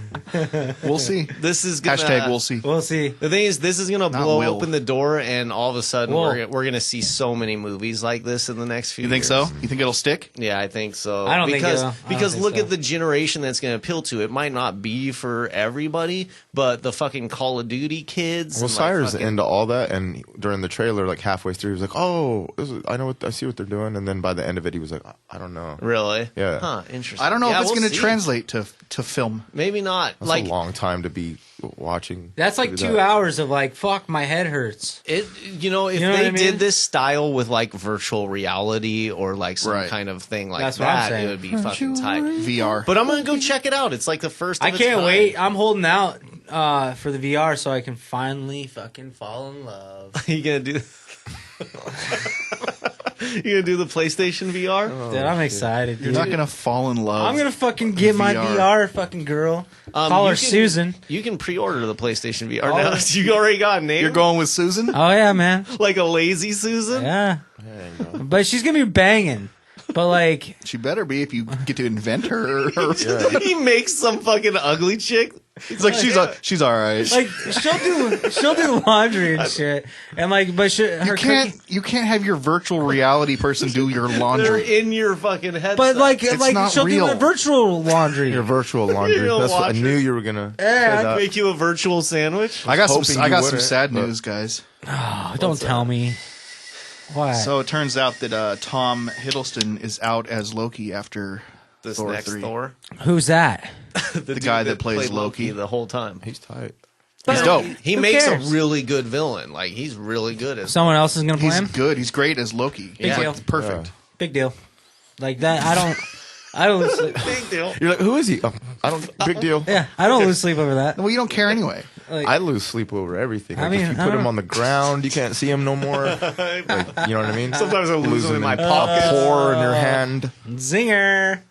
We'll see. this is gonna, Hashtag we'll see. We'll see. The thing is, this is gonna Not blow will. open the door, and all of a sudden, Will. we're gonna see so many movies like this in the next few. You think years. so? You think it'll stick? Yeah, I think so. I don't think because it will. I don't because think look so. at the generation that's going to appeal to it. Might not be for everybody, but the fucking Call of Duty kids. Well, and, like, Sire's fucking- into all that, and during the trailer, like halfway through, he was like, "Oh, I see what they're doing," and then by the end of it, he was like, "I don't know." Really? Yeah. Huh. Interesting. I don't know Yeah, if it's we'll going to see. translate to film. Maybe not. That's like a long time to be watching. That's like do 2 that. hours of like, fuck, my head hurts. it. If You know what they I mean? did this style with like virtual reality or like some Right. kind of thing like That's what I'm that, saying. it would be fucking tight. VR. But I'm gonna go check it out. It's like the first. Of I its can't kind. wait. I'm holding out for the VR so I can finally fucking fall in love. You gonna do? You gonna do the PlayStation VR? Dude, I'm excited. You're Dude. not going to fall in love. I'm gonna fucking get my VR. VR, fucking girl. Call her you can- Susan. You can pre-order the PlayStation VR Oh. now. You already got a name. You're going with Susan? Oh yeah, man. like a lazy Susan. Yeah, but she's gonna be banging. But like, She better be if you get to invent her. He makes some fucking ugly chick. It's like she's all right. like she'll do laundry and shit, and like, but her you can't have your virtual reality person do your They're laundry. in your fucking headset. But like not she'll real. do the virtual laundry. Your virtual laundry. You're gonna That's what I watch knew it. you were gonna. Yeah, say that. make you a virtual sandwich. I got hoping some you some wouldn't, sad but- news, guys. Oh, don't tell me. Why? So it turns out that Tom Hiddleston is out as Loki after This Thor next 3. Thor, Who's that? The guy that plays played Loki. the whole time. He's tight. He's dope. He Who makes cares? a really good villain. Like he's really good at. Someone else is gonna play He's him. good. He's great as Loki. He's deal. like perfect. Big deal. Like that. I don't lose sleep. Big deal. You're like, who is he? Oh, I don't. Big deal. Yeah, I don't lose sleep over that. Well, you don't care anyway. Like, I lose sleep over everything. Like, I mean, if you I put don't- him on the ground, you can't see him no more. Like, you know what I mean? Sometimes I lose him in my a pocket. pour in your hand. zinger.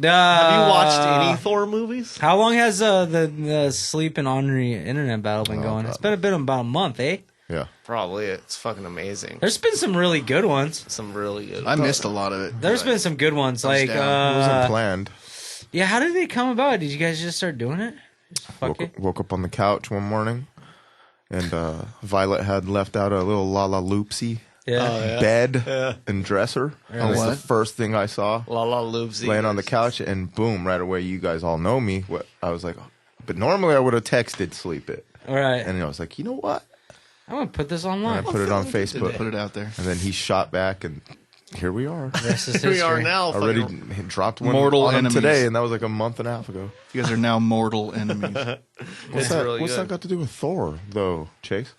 Have you watched any Thor movies? How long has the Sleep and Onry internet battle been going? It's been about a month, eh? Yeah. Probably. It's fucking amazing. There's been some really good ones. Some really good. I missed a lot of it. There's been some good ones. Like, down. It wasn't planned. yeah, how did it come about? Did you guys just start doing it? Just fuck it? Woke up on the couch one morning, and Violet had left out a little Lala Loopsy Yeah. bed and dresser. That was the What? first thing I saw. La La Loopsy. Laying on the couch, and boom, right away, you guys all know me. I was like, but normally I would have texted Sleep It. All right. And I was like, you know what? I'm going to put this And I online. put it on Facebook. Put it out there. And then he shot back, and here we are. Rest is Here we are history. now. Already fucking- dropped one Mortal on him enemies. today, and that was like a month and a half ago. You guys are now mortal enemies. What's that? really What's good. that got to do with Thor, though, Chase?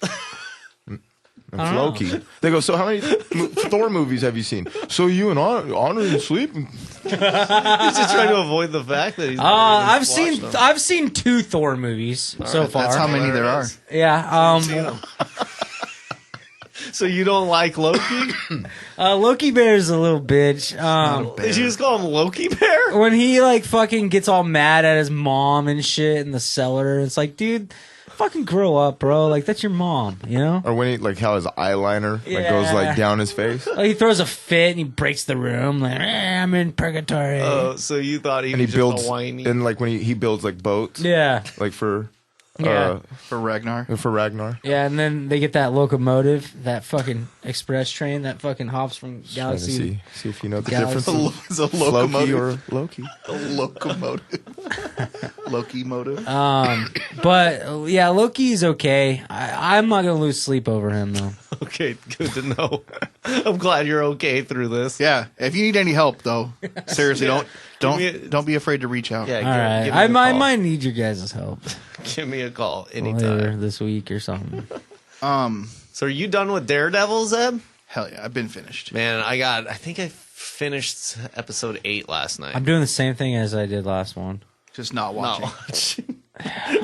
And don't know. Loki. They go, so how many Thor movies have you seen? So you and Honor and Sleep? He's just trying to avoid the fact that he's. I've seen 2 Thor movies so far. That's how many there are. Yeah. So you don't like Loki? Loki Bear is a little bitch. Did you just call him Loki Bear? When he like fucking gets all mad at his mom and shit in the cellar, it's like, dude, fucking grow up, bro. Like that's your mom, you know? Or when he, like, how his eyeliner like, goes, Yeah. like, down his face? Like he throws a fit and he breaks the room. Like, I'm in purgatory. Oh, so you thought he And he was builds, just a whiny? and, like, when he builds, like, boats, Yeah. like, for Yeah. For Ragnar. Ragnar. Yeah, and then they get that locomotive, that fucking express train that fucking hops from Trying to galaxy. see if you know the Galaxy. difference It's a of Loki locomotive. or Loki. A locomotive. Loki motive. But yeah, Loki's okay. I'm not gonna lose sleep over him though. Okay, good to know. I'm glad you're okay through this. Yeah. If you need any help, though, seriously, Yeah. don't be afraid to reach out. Yeah, All right, give me I a call. might need your guys' help Give me a call later anytime. this week or something. So are you done with Daredevil, Zeb? Hell yeah, I've been finished. Man, I think I finished episode 8 last night. I'm doing the same thing as I did last one. Just not watching. No.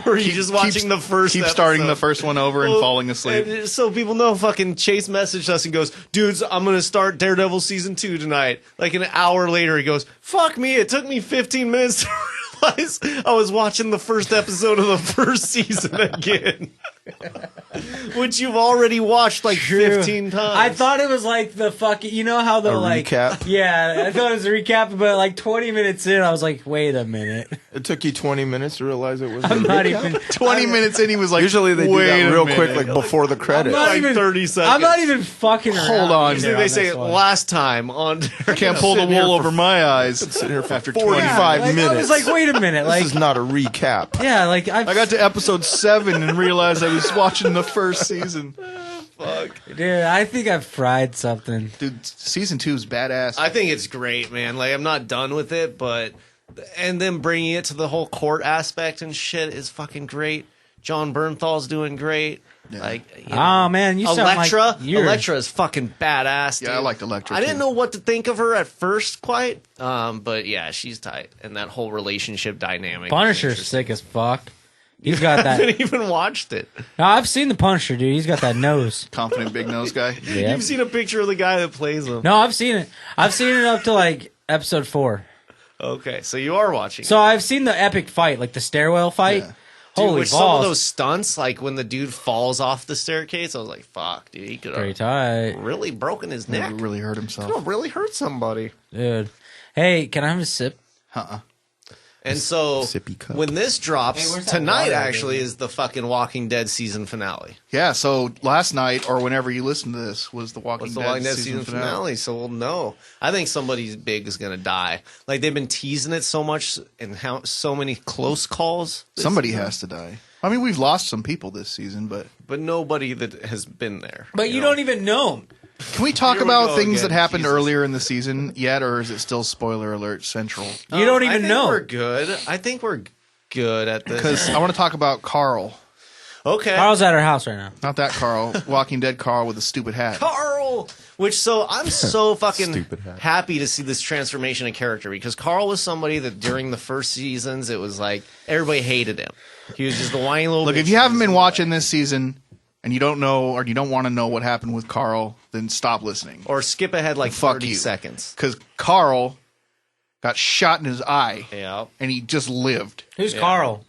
Or are you just watching the first Keep starting episode? the first one over and Well, falling asleep. and so people know, fucking Chase messaged us and goes, dudes, I'm going to start Daredevil season 2 tonight. Like an hour later, he goes, fuck me, it took me 15 minutes to realize I was watching the first episode of the first season again. Which you've already watched like 15 times. I thought it was like the fucking, you know how the A like recap? Yeah, I thought it was a recap, but like 20 minutes in, I was like, wait a minute. It took you 20 minutes to realize it was I'm a not recap? even 20 minutes in, he was like, Usually they do wait that a real minute. quick, like before the credits. not like even 30 seconds. I'm not even fucking around. Hold on. Usually there they on say this one. last time on I can't pull the Sitting here wool for- over my eyes. Sitting here for After 45 Like, minutes. I was like, wait a minute, like this is not a recap. yeah, like I got to episode 7 and realized I was watching the first season. Fuck. dude, I think I've fried something. Dude, season 2 is badass. I think it's great, man. Like, I'm not done with it, but... And then bringing it to the whole court aspect and shit is fucking great. John Bernthal's doing great. Yeah. Like, you Oh know. man, you sound Elektra, like you're Elektra is fucking badass. Yeah, I dude. liked Elektra, I didn't too. know what to think of her at first, quite. But yeah, she's tight, and that whole relationship dynamic. is Punisher's interesting. sick as fuck. He's got I that. haven't even watched it. No, I've seen the Punisher, dude. He's got that nose. Confident big nose guy. Yeah. You've seen a picture of the guy that plays him. No, I've seen it. I've seen it up to like episode 4. Okay, so you are watching. So I've seen the epic fight, like the stairwell fight. Yeah. Dude, Holy with balls! some of those stunts, like when the dude falls off the staircase, I was like, "Fuck, dude, he could Pretty have tight, really broken his neck. Never really hurt Could himself. have really hurt somebody." dude. Hey, can I have a sip? And so Sippy cup. when this drops Hey, where's that tonight, water, actually dude? is the fucking Walking Dead season finale. Yeah, so last night, or whenever you listen to this, was the Walking What's the Dead, Walking Dead season finale? So we'll know. I think somebody big is gonna die. Like they've been teasing it so much and how so many close calls. Somebody has to die. I mean, we've lost some people this season, but but nobody that has been there. But you don't even know. can we talk Here we about go things again. that happened Jesus. earlier in the season yet, or is it still spoiler alert central? You don't I even think know. We're good. I think we're good at this. Because I want to talk about Carl. Okay. Carl's at her house right now. Not that Carl. Walking Dead Carl with a stupid hat. Carl! So I'm so fucking Stupid hat. happy to see this transformation of character because Carl was somebody that during the first seasons, it was like everybody hated him. He was just the whiny little Look, bitch. if you haven't been watching this season and you don't know or you don't want to know what happened with Carl, then stop listening. Or skip ahead like Fuck 30 you. seconds. Because Carl got shot in his eye Yeah. and he just lived. Who's Carl?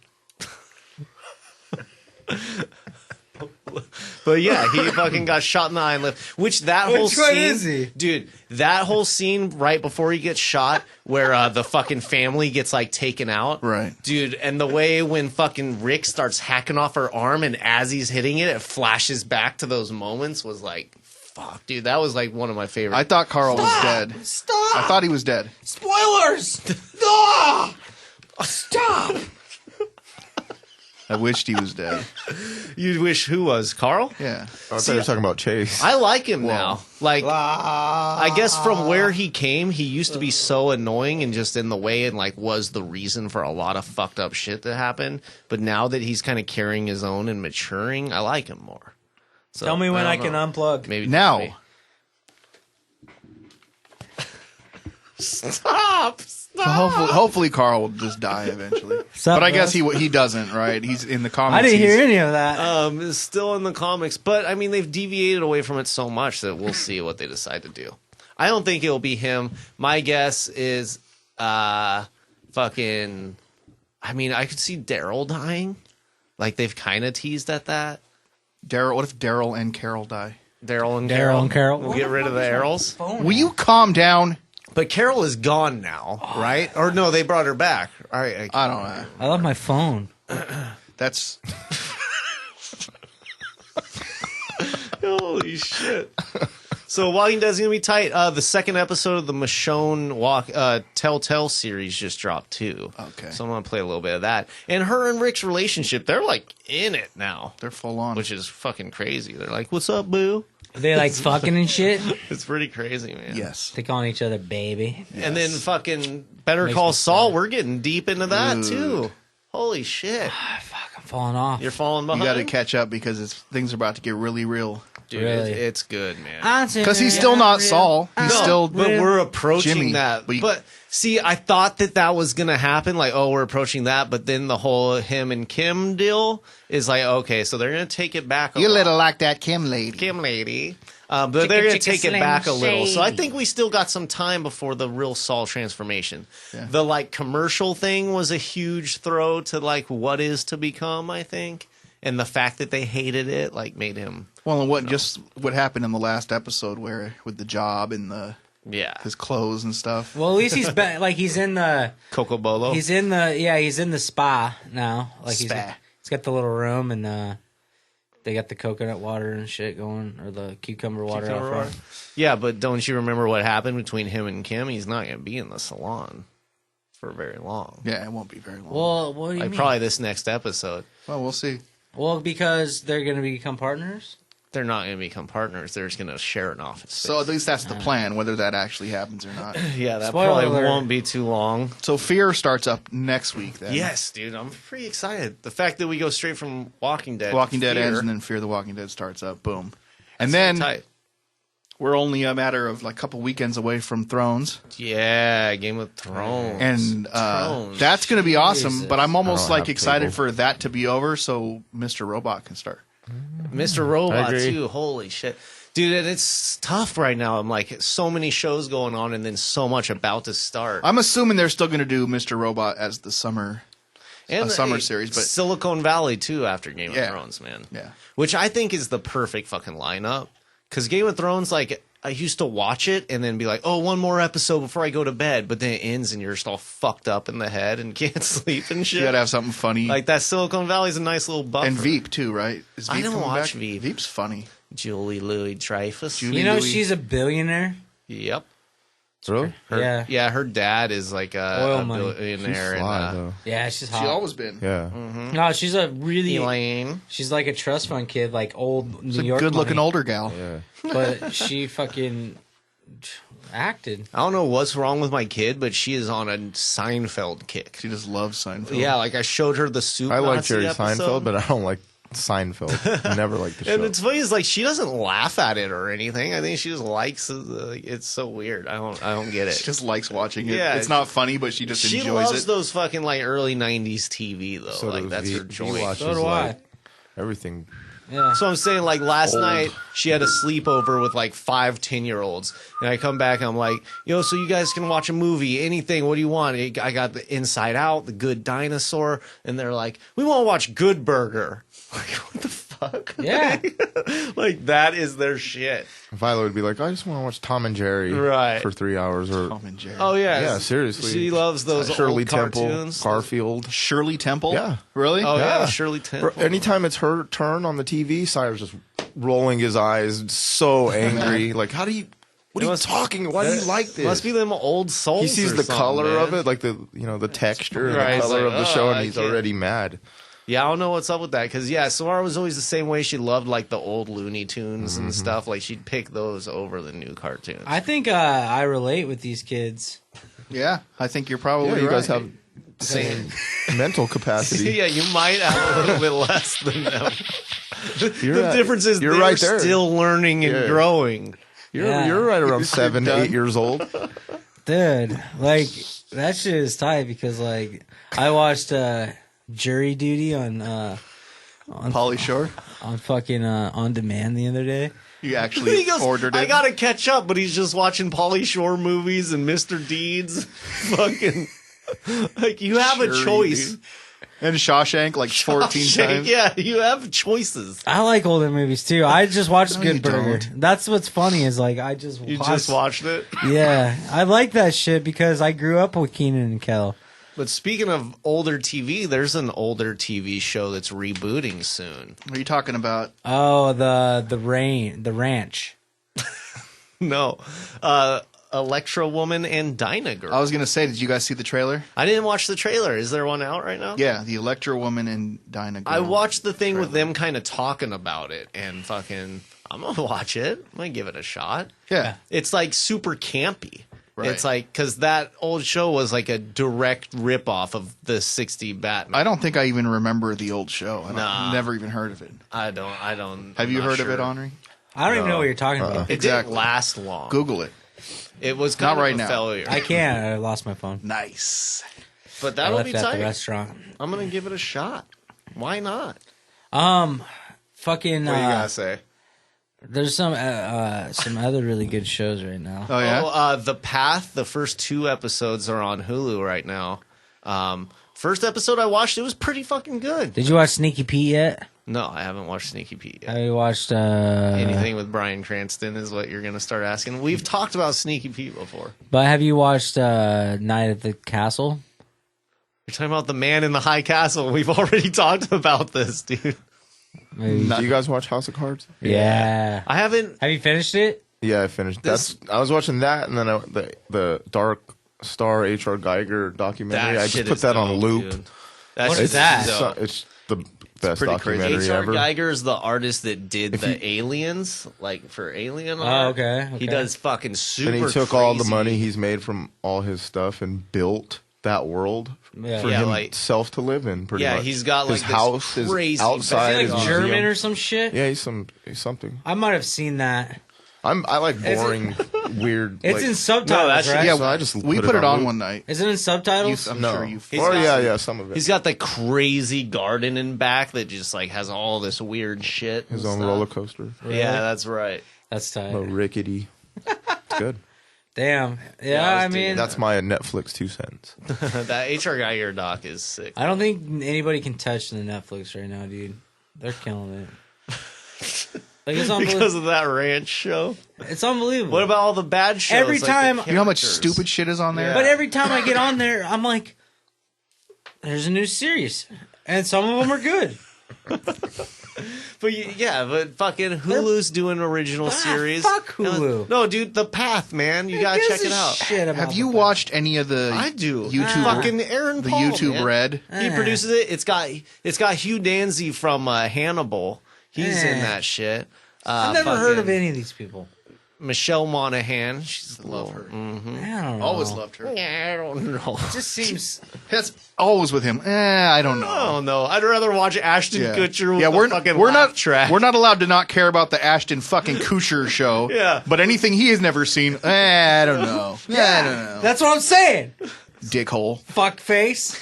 But yeah, he fucking got shot in the eye and lived. Which whole Which one scene, is he? dude, that whole scene right before he gets shot, where the fucking family gets like taken out, Right. dude, and the way when fucking Rick starts hacking off her arm, and as he's hitting it, it flashes back to those moments was like, fuck, dude, that was like one of my favorite. I thought Carl was dead. Stop! I thought he was dead. Spoilers! Ah! Stop! I wished he was dead. You wish who was Carl? Yeah. I thought you were talking about Chase. I like him now. Like, I guess from where he came, he used to be so annoying and just in the way and like was the reason for a lot of fucked up shit that happened. But now that he's kind of carrying his own and maturing, I like him more. So, Tell me when I don't can know. unplug. Maybe Now. Stop. Well, hopefully Carl will just die eventually. Sup, But I guess bros? he doesn't, right? He's in the comics. I didn't hear he's- any of that. It's still in the comics, but I mean they've deviated away from it so much that we'll see what they decide to do. I don't think it'll be him. My guess is fucking I mean, I could see Daryl dying. Like they've kind of teased at that. Daryl. What if Daryl and Carol die? Daryl and Carol. We'll get rid of the Errols. Will you calm down? But Carol is gone now, right? Or no, they brought her back. All right. I don't know. I love my phone. That's Holy shit. So Walking Dead's gonna be tight. The second episode of the Michonne Telltale series just dropped too. Okay. So I'm gonna play a little bit of that. And her and Rick's relationship, they're like in it now. they're full on. Which is fucking crazy. They're like, "What's up, boo?" They like fucking and shit. It's pretty crazy, man. yes. They calling each other baby. And then fucking Better Makes Call me Saul, sad. we're getting deep into that Dude. too. Holy shit. Fuck, I'm falling off. You're falling You behind. got to catch up because things are about to get really real. Dude, Really? it's good, man. Because he's still not Saul. He's No, still. but we're approaching Jimmy, that. but But, you- see, I thought that was gonna happen. Like, oh, we're approaching that. But then the whole him and Kim deal is like, okay, so they're gonna take it back. You lot. little like that Kim lady. Kim lady. But they're going to chicka, take it slim back a little. So I shady. think we still got some time before the real Saul transformation. Yeah. The like commercial thing was a huge throw to like what is to become, I think. And the fact that they hated it like made him Well, and what happened in the last episode where with the job and his clothes and stuff. Well, at least he's in the Coco Bolo. he's in the spa now. Like he's Spa. got the little room and they got the coconut water and shit going, or the cucumber water out front. Yeah, but don't you remember what happened between him and Kim? He's not going to be in the salon for very long. Yeah, it won't be very long. Well, what do you Like mean? probably this next episode. Well, we'll see. Well, because they're going to become partners. They're not going to become partners. They're just going to share an office space. So at least that's the plan, whether that actually happens or not. Yeah, that Spoiler probably alert. won't be too long. So Fear starts up next week then. Yes, dude, I'm pretty excited. The fact that we go straight from Walking Dead, Walking to Dead Fear, ends and then Fear the Walking Dead starts up. Boom. And that's then tight. we're only a matter of like a couple weekends away from Thrones. Yeah, Game of Thrones, And Thrones. that's going to be awesome, Jesus. but I'm almost I don't like have excited cable. for that to be over so Mr. Robot can start. Mr. Robot agree. too. Holy shit, dude, and it's tough right now. I'm like, so many shows going on, and then so much about to start. I'm assuming they're still going to do Mr. Robot as the summer. And a summer series, but- Silicon Valley too after Game Yeah. of Thrones, man. Yeah. Which I think is the perfect fucking lineup. Because Game of Thrones, like, I used to watch it and then be like, oh, one more episode before I go to bed. But then it ends and you're just all fucked up in the head and can't sleep and shit. You got to have something funny. Like, that Silicon Valley's a nice little buffer. and Veep too, right? Is I Veep don't coming watch back? Veep. Veep's funny. Julie Louis-Dreyfus. Julie- You know, Louis- she's a billionaire. Yep. Really? Yeah. Her dad is like Oil a money. She's billionaire. fly, though. Yeah, she's hot. She's always been. Yeah. No, she's a really. Elaine. She's like a trust fund kid, like old New She's a York. good-looking money. older gal. Yeah. But she fucking acted. I don't know what's wrong with my kid, but she is on a Seinfeld kick. She just loves Seinfeld. Yeah, like I showed her the soup. I like Nazi Jerry episode. Seinfeld, but I don't like Seinfeld. Never liked the show. And it's funny is like she doesn't laugh at it or anything. I think she just likes it. It's so weird. I don't get it. She just likes watching it. Yeah, It's not funny, but she just She enjoys loves it. those fucking like early '90s TV though. So like does that's V- her joint. V watches, So do like, I. everything. Yeah. So I'm saying, like, last Old. night, she had a sleepover with, like, 5 10-year-olds. And I come back, and I'm like, yo, so you guys can watch a movie, anything, what do you want? I got the Inside Out, The Good Dinosaur, and they're like, we want to watch Good Burger. Like, what the fuck? Yeah. Like, that is their shit. Viola would be like, I just want to watch Tom and Jerry Right. for 3 hours. Or Tom and Jerry. Oh, yeah. yeah, seriously. She loves those Shirley old Temple, cartoons. Garfield. Shirley Temple? Yeah. Really? Oh, yeah, Yeah. Shirley Temple. Bro, anytime it's her turn on the TV, Sire's just rolling his eyes, so angry. Like, what are you talking? Why do you like this? Must be them old souls. He sees or the something, color man. of it, like the texture and Right, the it's color like, of the show, oh, and I he's can't. already mad. Yeah, I don't know what's up with that because Samara was always the same way. She loved like the old Looney Tunes and stuff. Like she'd pick those over the new cartoons. I think I relate with these kids. Yeah, I think you're probably Yeah, you right. guys have the same mental capacity. Yeah, you might have a little bit less than them. You're The difference is you're they're right there. still learning and Yeah. growing. You're right around You're 7 to done. 8 years old. Dude, like, that shit is tight because, like, I watched Jury Duty on Pauly Shore. fucking On Demand the other day. You actually He goes, ordered it. I gotta catch up, but he's just watching Pauly Shore movies and Mr. Deeds. Fucking, like, you have a Sure, choice. dude. And Shawshank like 14 Shit, times. Yeah, you have choices. I like older movies too. I just watched No, Good you Burger. don't. That's what's funny is, like, I just You watched, just watched it. Yeah, I like that shit because I grew up with Keenan and Kel. But speaking of older TV, there's an older TV show that's rebooting soon. What are you talking about? Oh, the ranch. No, Electra Woman and Dyna Girl. I was going to say, did you guys see the trailer? I didn't watch the trailer. Is there one out right now? Yeah, the Electra Woman and Dinah Girl. I watched the thing with them kind of talking about it, and fucking, I'm gonna watch it. I'm gonna give it a shot. Yeah. It's like super campy. Right. It's like, because that old show was like a direct ripoff of the 60 Batman. I don't think I even remember the old show. Nah. Never even heard of it. I don't. Have I'm you not heard of sure. it, Onry? I don't even know what you're talking about. It Exactly. didn't last long. Google it. It was Not kind right of a now. failure. I can't. I lost my phone. Nice. But I that'll left be it at the tight. restaurant. I'm gonna give it a shot. Why not? Fucking. What do you gotta say? There's some other really good shows right now. Oh, yeah? The Path. The first 2 episodes are on Hulu right now. First episode I watched, it was pretty fucking good. Did you watch Sneaky Pete yet? No, I haven't watched Sneaky Pete yet. Have you watched Anything with Bryan Cranston is what you're gonna start asking. We've talked about Sneaky Pete before. But have you watched Night at the Castle? You're talking about the Man in the High Castle. We've already talked about this, dude. Maybe. Do you guys watch House of Cards? Yeah. I haven't. Have you finished it? Yeah, I finished. I was watching that, and then the Dark Star H.R. Geiger documentary. I shit just put is that on dope, loop. dude. That What shit is that? dope. It's the best pretty crazy. documentary H.R. ever. Geiger is the artist that did If the you- aliens, like for Alien. Oh, art. okay. He does fucking super. And he took all the crazy- money he's made from all his stuff and built that world Yeah. for Yeah, like- himself to live in. Pretty Yeah, much. he's got, like, his this house, his crazy outside, Is his he like museum. German or some shit? Yeah, he's something. I might have seen that. I like boring, weird. It's like, in subtitles, that's- right? Yeah, so I just we put put it it on on loop. one night. Is it in subtitles? I'm No. sure you. He's Or got- yeah, some of it. He's got the crazy garden in back that just like has all this weird shit. his and own stuff. roller coaster. Yeah, that's right. That's tight. No rickety. It's good. Damn. Yeah, Yeah, I I was mean, digging That's my Netflix 2 cents. That H.R. Geiger doc is sick. I don't think anybody can touch the Netflix right now, dude. They're killing it. Like, it's Because unbelievable. of that ranch show. It's unbelievable. What about all the bad shows? Every like the time- You know how much characters? stupid shit is on there? But every time I get on there, I'm like, there's a new series. And some of them are good. But yeah, but fucking Hulu's doing original series. fuck Hulu. No, dude, The Path, man. You gotta Who check gives it a out. Shit about Have you the- watched any of the I do. YouTube Fucking Aaron the Paul, YouTube man. Red? He produces it. It's got Hugh Danzy from Hannibal. He's in that shit. I've never heard of any of these people. Michelle Monaghan. She's Love her. I don't know. Always loved her. I don't know. It just seems. That's always with him. I don't know. I don't know. I'd rather watch Ashton Kutcher with we're, the fucking we're laugh not track. We're not allowed to not care about the Ashton fucking Kutcher show. Yeah. But anything he has never seen, I don't know. I don't know. That's what I'm saying. Dickhole. Fuck face.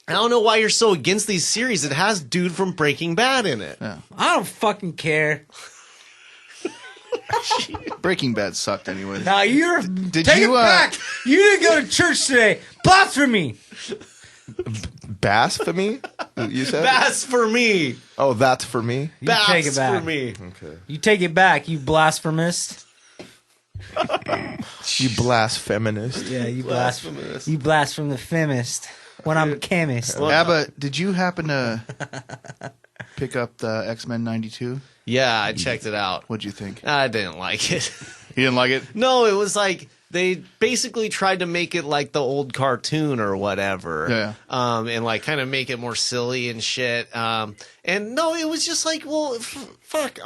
I don't know why you're so against these series. It has dude from Breaking Bad in it. Yeah. I don't fucking care. Breaking Bad sucked anyway. Now you're Did take you, it back. You didn't go to church today. Blasphemy. Blasphemy? You said? That's for me. Oh, that's for me? You That's take it back. for me. Okay. You take it back. You blasphemist. You blasphemist. Yeah, you Blasphemous. You blasphemist. When I'm a chemist. Abba, did you happen to pick up the X-Men 92? Yeah, I checked it out. What'd you think? I didn't like it. You didn't like it? No, it was like they basically tried to make it like the old cartoon or whatever. Yeah. And like kind of make it more silly and shit. And no, it was just like, well, fuck.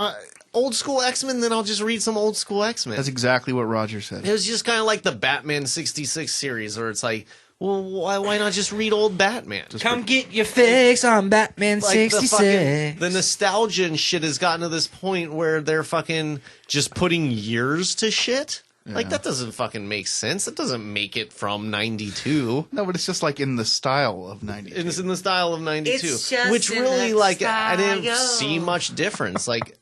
Old school X-Men, then I'll just read some old school X-Men. That's exactly what Roger said. It was just kind of like the Batman 66 series where it's like, well, why not just read old Batman? Come get your fix on Batman Like 66. the nostalgia and shit has gotten to this point where they're fucking just putting years to shit. Like, that doesn't fucking make sense. That doesn't make it from 92. No, but it's just like in the style of 92. It's in the style of 92. It's just Which in really, that like, I didn't style. see much difference. Like,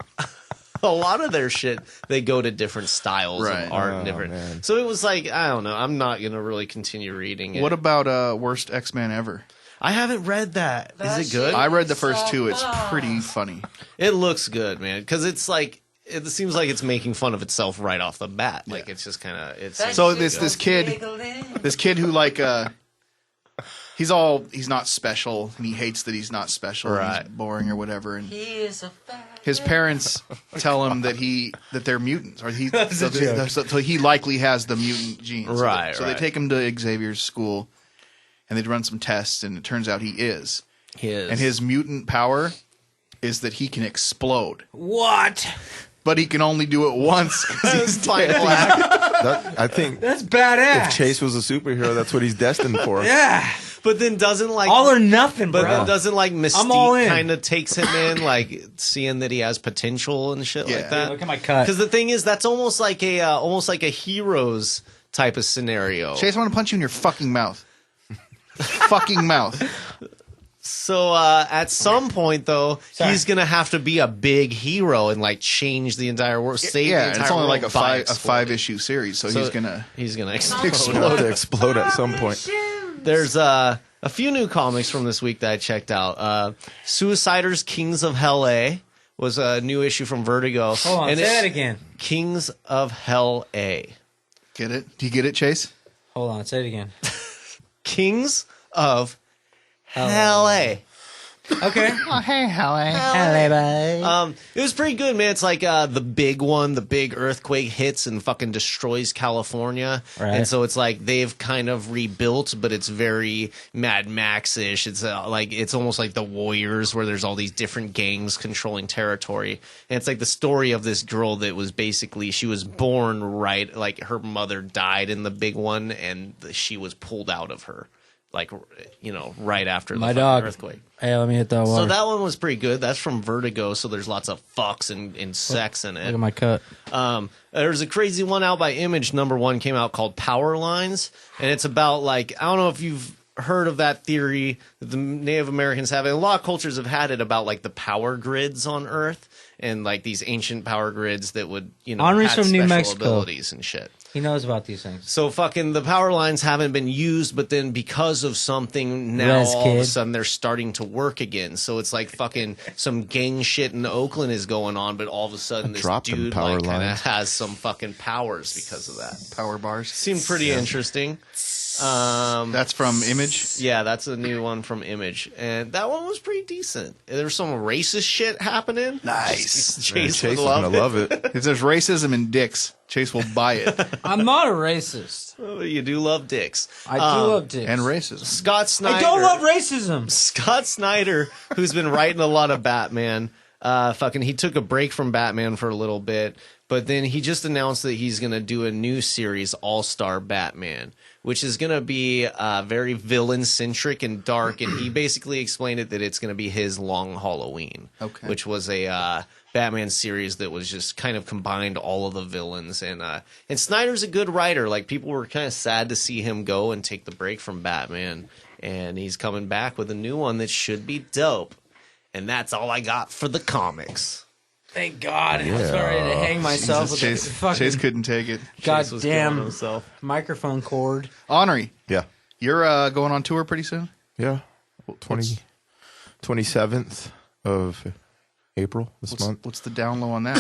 a lot of their shit, they go to different styles Right. of art and Oh, different. man. So it was like, I don't know. I'm not going to really continue reading it. What about Worst X-Men Ever? I haven't read that. Is it good? I read the first two. It's pretty funny. It looks good, man. Because it's like, it seems like it's making fun of itself right off the bat. Like, it's just kind of, it's So this kid who like he's not special and he hates that he's not special. And Right. he's boring or whatever. And He is a fat his parents tell him that they're mutants, or a so he likely has the mutant genes. Right, So they right. take him to Xavier's school, and they run some tests, and it turns out he is. And his mutant power is that he can explode, What? but he can only do it once. 'Cause he's final act. I think That's badass. if Chase was a superhero, that's what he's destined for. Yeah. But then doesn't like All or nothing, bro. But then doesn't like I'm all Mystique in. kind of takes him in, like seeing that he has potential and shit Yeah. like that. Look at my cut. Because the thing is, that's almost like a heroes type of scenario. Chase, I want to punch you in your fucking mouth. Fucking mouth. So at some point, though, he's gonna have to be a big hero and like change the entire world, save the Yeah, entire it's only world like a by five exploding. issue series, so he's gonna. Explode at some point. There's a few new comics from this week that I checked out. Suiciders Kings of Hell A was a new issue from Vertigo. Hold on, and say it's that again. Kings of Hell A. Get it? Do you get it, Chase? Hold on, say it again. Kings of Hell A. Okay. Oh, hey, Hallie. It was pretty good, man. It's like the big one, the big earthquake hits and fucking destroys California. Right. And so it's like they've kind of rebuilt, but it's very Mad Max-ish. It's like it's almost like the Warriors, where there's all these different gangs controlling territory. And it's like the story of this girl that was basically, she was born right, like her mother died in the big one, and she was pulled out of her. Like, you know, right after the My fucking dog. earthquake. Hey, let me hit that water. So that one was pretty good. That's from Vertigo, so there's lots of fucks and sex in Look it. at my cut. There's a crazy one out by Image, #1 came out called Power Lines, and it's about like, I don't know if you've heard of that theory that the Native Americans have, and a lot of cultures have had it about like the power grids on Earth and like these ancient power grids that would, you know, Onry's had from New special Mexico. abilities and shit. He knows about these things. So fucking the power lines haven't been used, but then because of something, now Res all of a kid. sudden they're starting to work again. So it's like fucking some gang shit in Oakland is going on, but all of a sudden this Drop them dude power like kind of lines. has some fucking powers because of that. Power bars. Seemed pretty interesting. That's from Image. Yeah, that's a new one from Image, and that one was pretty decent. There was some racist shit happening. Nice. Chase, Chase would is gonna love it. If there's racism in dicks, Chase will buy it. I'm not a racist. Oh, you do love dicks. I do love dicks. And racism. Scott Snyder. I don't love racism. Scott Snyder, who's been writing a lot of Batman, he took a break from Batman for a little bit, But then he just announced that he's going to do a new series, All-Star Batman, which is going to be very villain-centric and dark. And he basically explained it that it's going to be his Long Halloween, which was a Batman series that was just kind of combined all of the villains. And Snyder's a good writer. Like, people were kind of sad to see him go and take the break from Batman. And he's coming back with a new one that should be dope. And that's all I got for the comics. Thank God. I was ready to hang myself with Chase, the fucking Chase couldn't take it. goddamn microphone cord. Onry, Yeah. you're going on tour pretty soon? Yeah. 27th of April this month. What's the down low on that?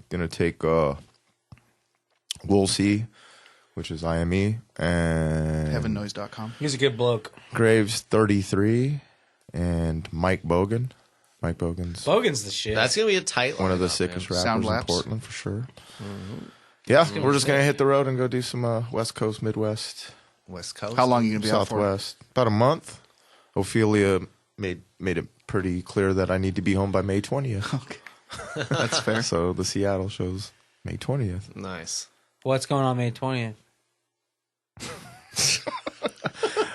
Gonna take We'll See, which is IME, and HeavenNoise.com. He's a good bloke. Graves 33, and Mike Bogan. Mike Bogan's Bogan's the shit. That's going to be a tight one of the lineup, sickest man. rappers in Portland for sure. Yeah, we're just gonna hit the road and go do some West Coast, Midwest, West Coast. How long are you going to be out for? Southwest. About a month. Ophelia made it pretty clear that I need to be home by May 20th. Okay. That's fair. So the Seattle show's May 20th. Nice. What's going on May 20th?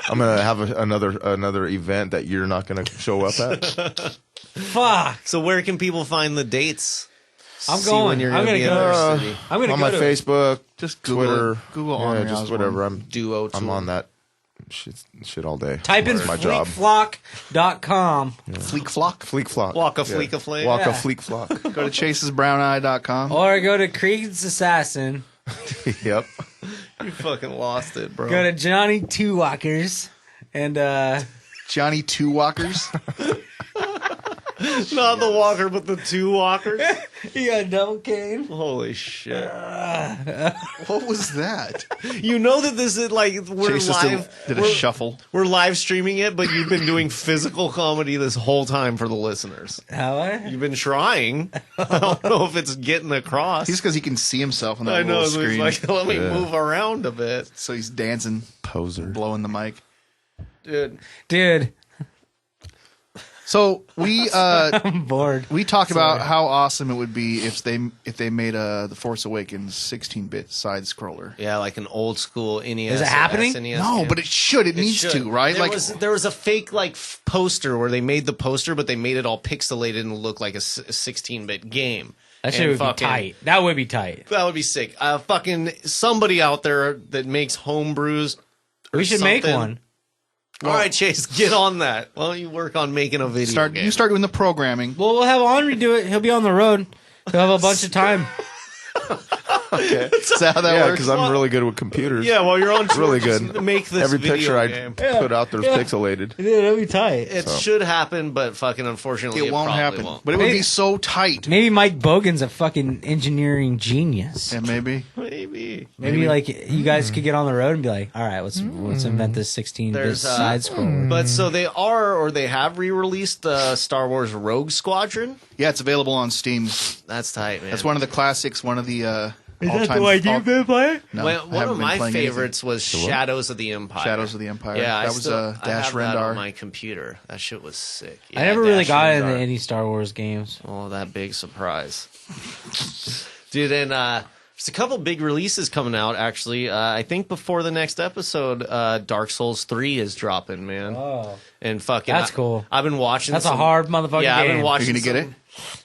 I'm gonna have another event that you're not gonna show up at. Fuck. So where can people find the dates? I'm See going. when you're I'm gonna gonna be in go. our city. I'm gonna On go my to Facebook, Just Twitter, Google yeah, Onry just Ozzborn. whatever. I'm Duo tour. on that shit all day. Type in That's my job. fleekflock.com. Fleek Flock. Fleek flock. Walk a fleek of flame. Walk Yeah. a fleek flock. Go to chasesbrowneye.com. Or go to Creed's Assassin. Yep. You fucking lost it, bro. Go to Johnny Two Walkers. And Johnny Two Walkers. Not the walker, but the two walkers. you got a double cane. Holy shit. What was that? You know that this is like we're Chase just live. did a we're, shuffle. we're live streaming it, but you've been doing physical comedy this whole time for the listeners. How? You've been trying. I don't know if it's getting across. He's because he can see himself on that I know. little So he's screen. like, let me move around a bit, So he's dancing, Poser. blowing the mic. Dude, So we I'm bored. we talked about how awesome it would be if they made the Force Awakens 16-bit side scroller. Yeah, like an old school NES. Is it or happening? SNES No, game. but it should. It needs should. to, right? There was a fake poster where they made the poster, but they made it all pixelated and look like a 16-bit game. That shit And would be fucking- tight. That would be tight. That would be sick. Fucking somebody out there that makes homebrews. or We should make something. one. All right, Chase, get on that. Why don't you work on making a video game? You start doing the programming. Well, we'll have Onry do it. He'll be on the road. He'll have a bunch of time. Okay. Is that how that Yeah, works? because I'm really good with computers. Yeah, while you're on tour, Really just good. make this Every video picture I game. put out there's pixelated. Dude, that'd be tight. It should happen, but fucking unfortunately, It won't probably happen. Won't. But it would Maybe- be so tight. Maybe Mike Bogan's a fucking engineering genius. Yeah, maybe. Maybe. Maybe like you guys could get on the road and be like, all right, let's invent this 16-bit There's side scroller. But so they have re-released the Star Wars Rogue Squadron. Yeah, it's available on Steam. That's tight, man. That's one of the classics. One of the all-time. been playing? No, One I of haven't been my playing favorites was Shadows of the Empire. Shadows of the Empire. Yeah, that was I Dash have that Rendar. on my computer. That shit was sick. I Yeah, never really Dash got Rendar. into any Star Wars games. Oh, that big surprise. Dude, and there's a couple big releases coming out, actually. I think before the next episode, Dark Souls 3 is dropping, man. Oh, And fucking... That's cool. I've been watching that's a some- hard motherfucking Yeah, I've game. been watching You're gonna get some- it?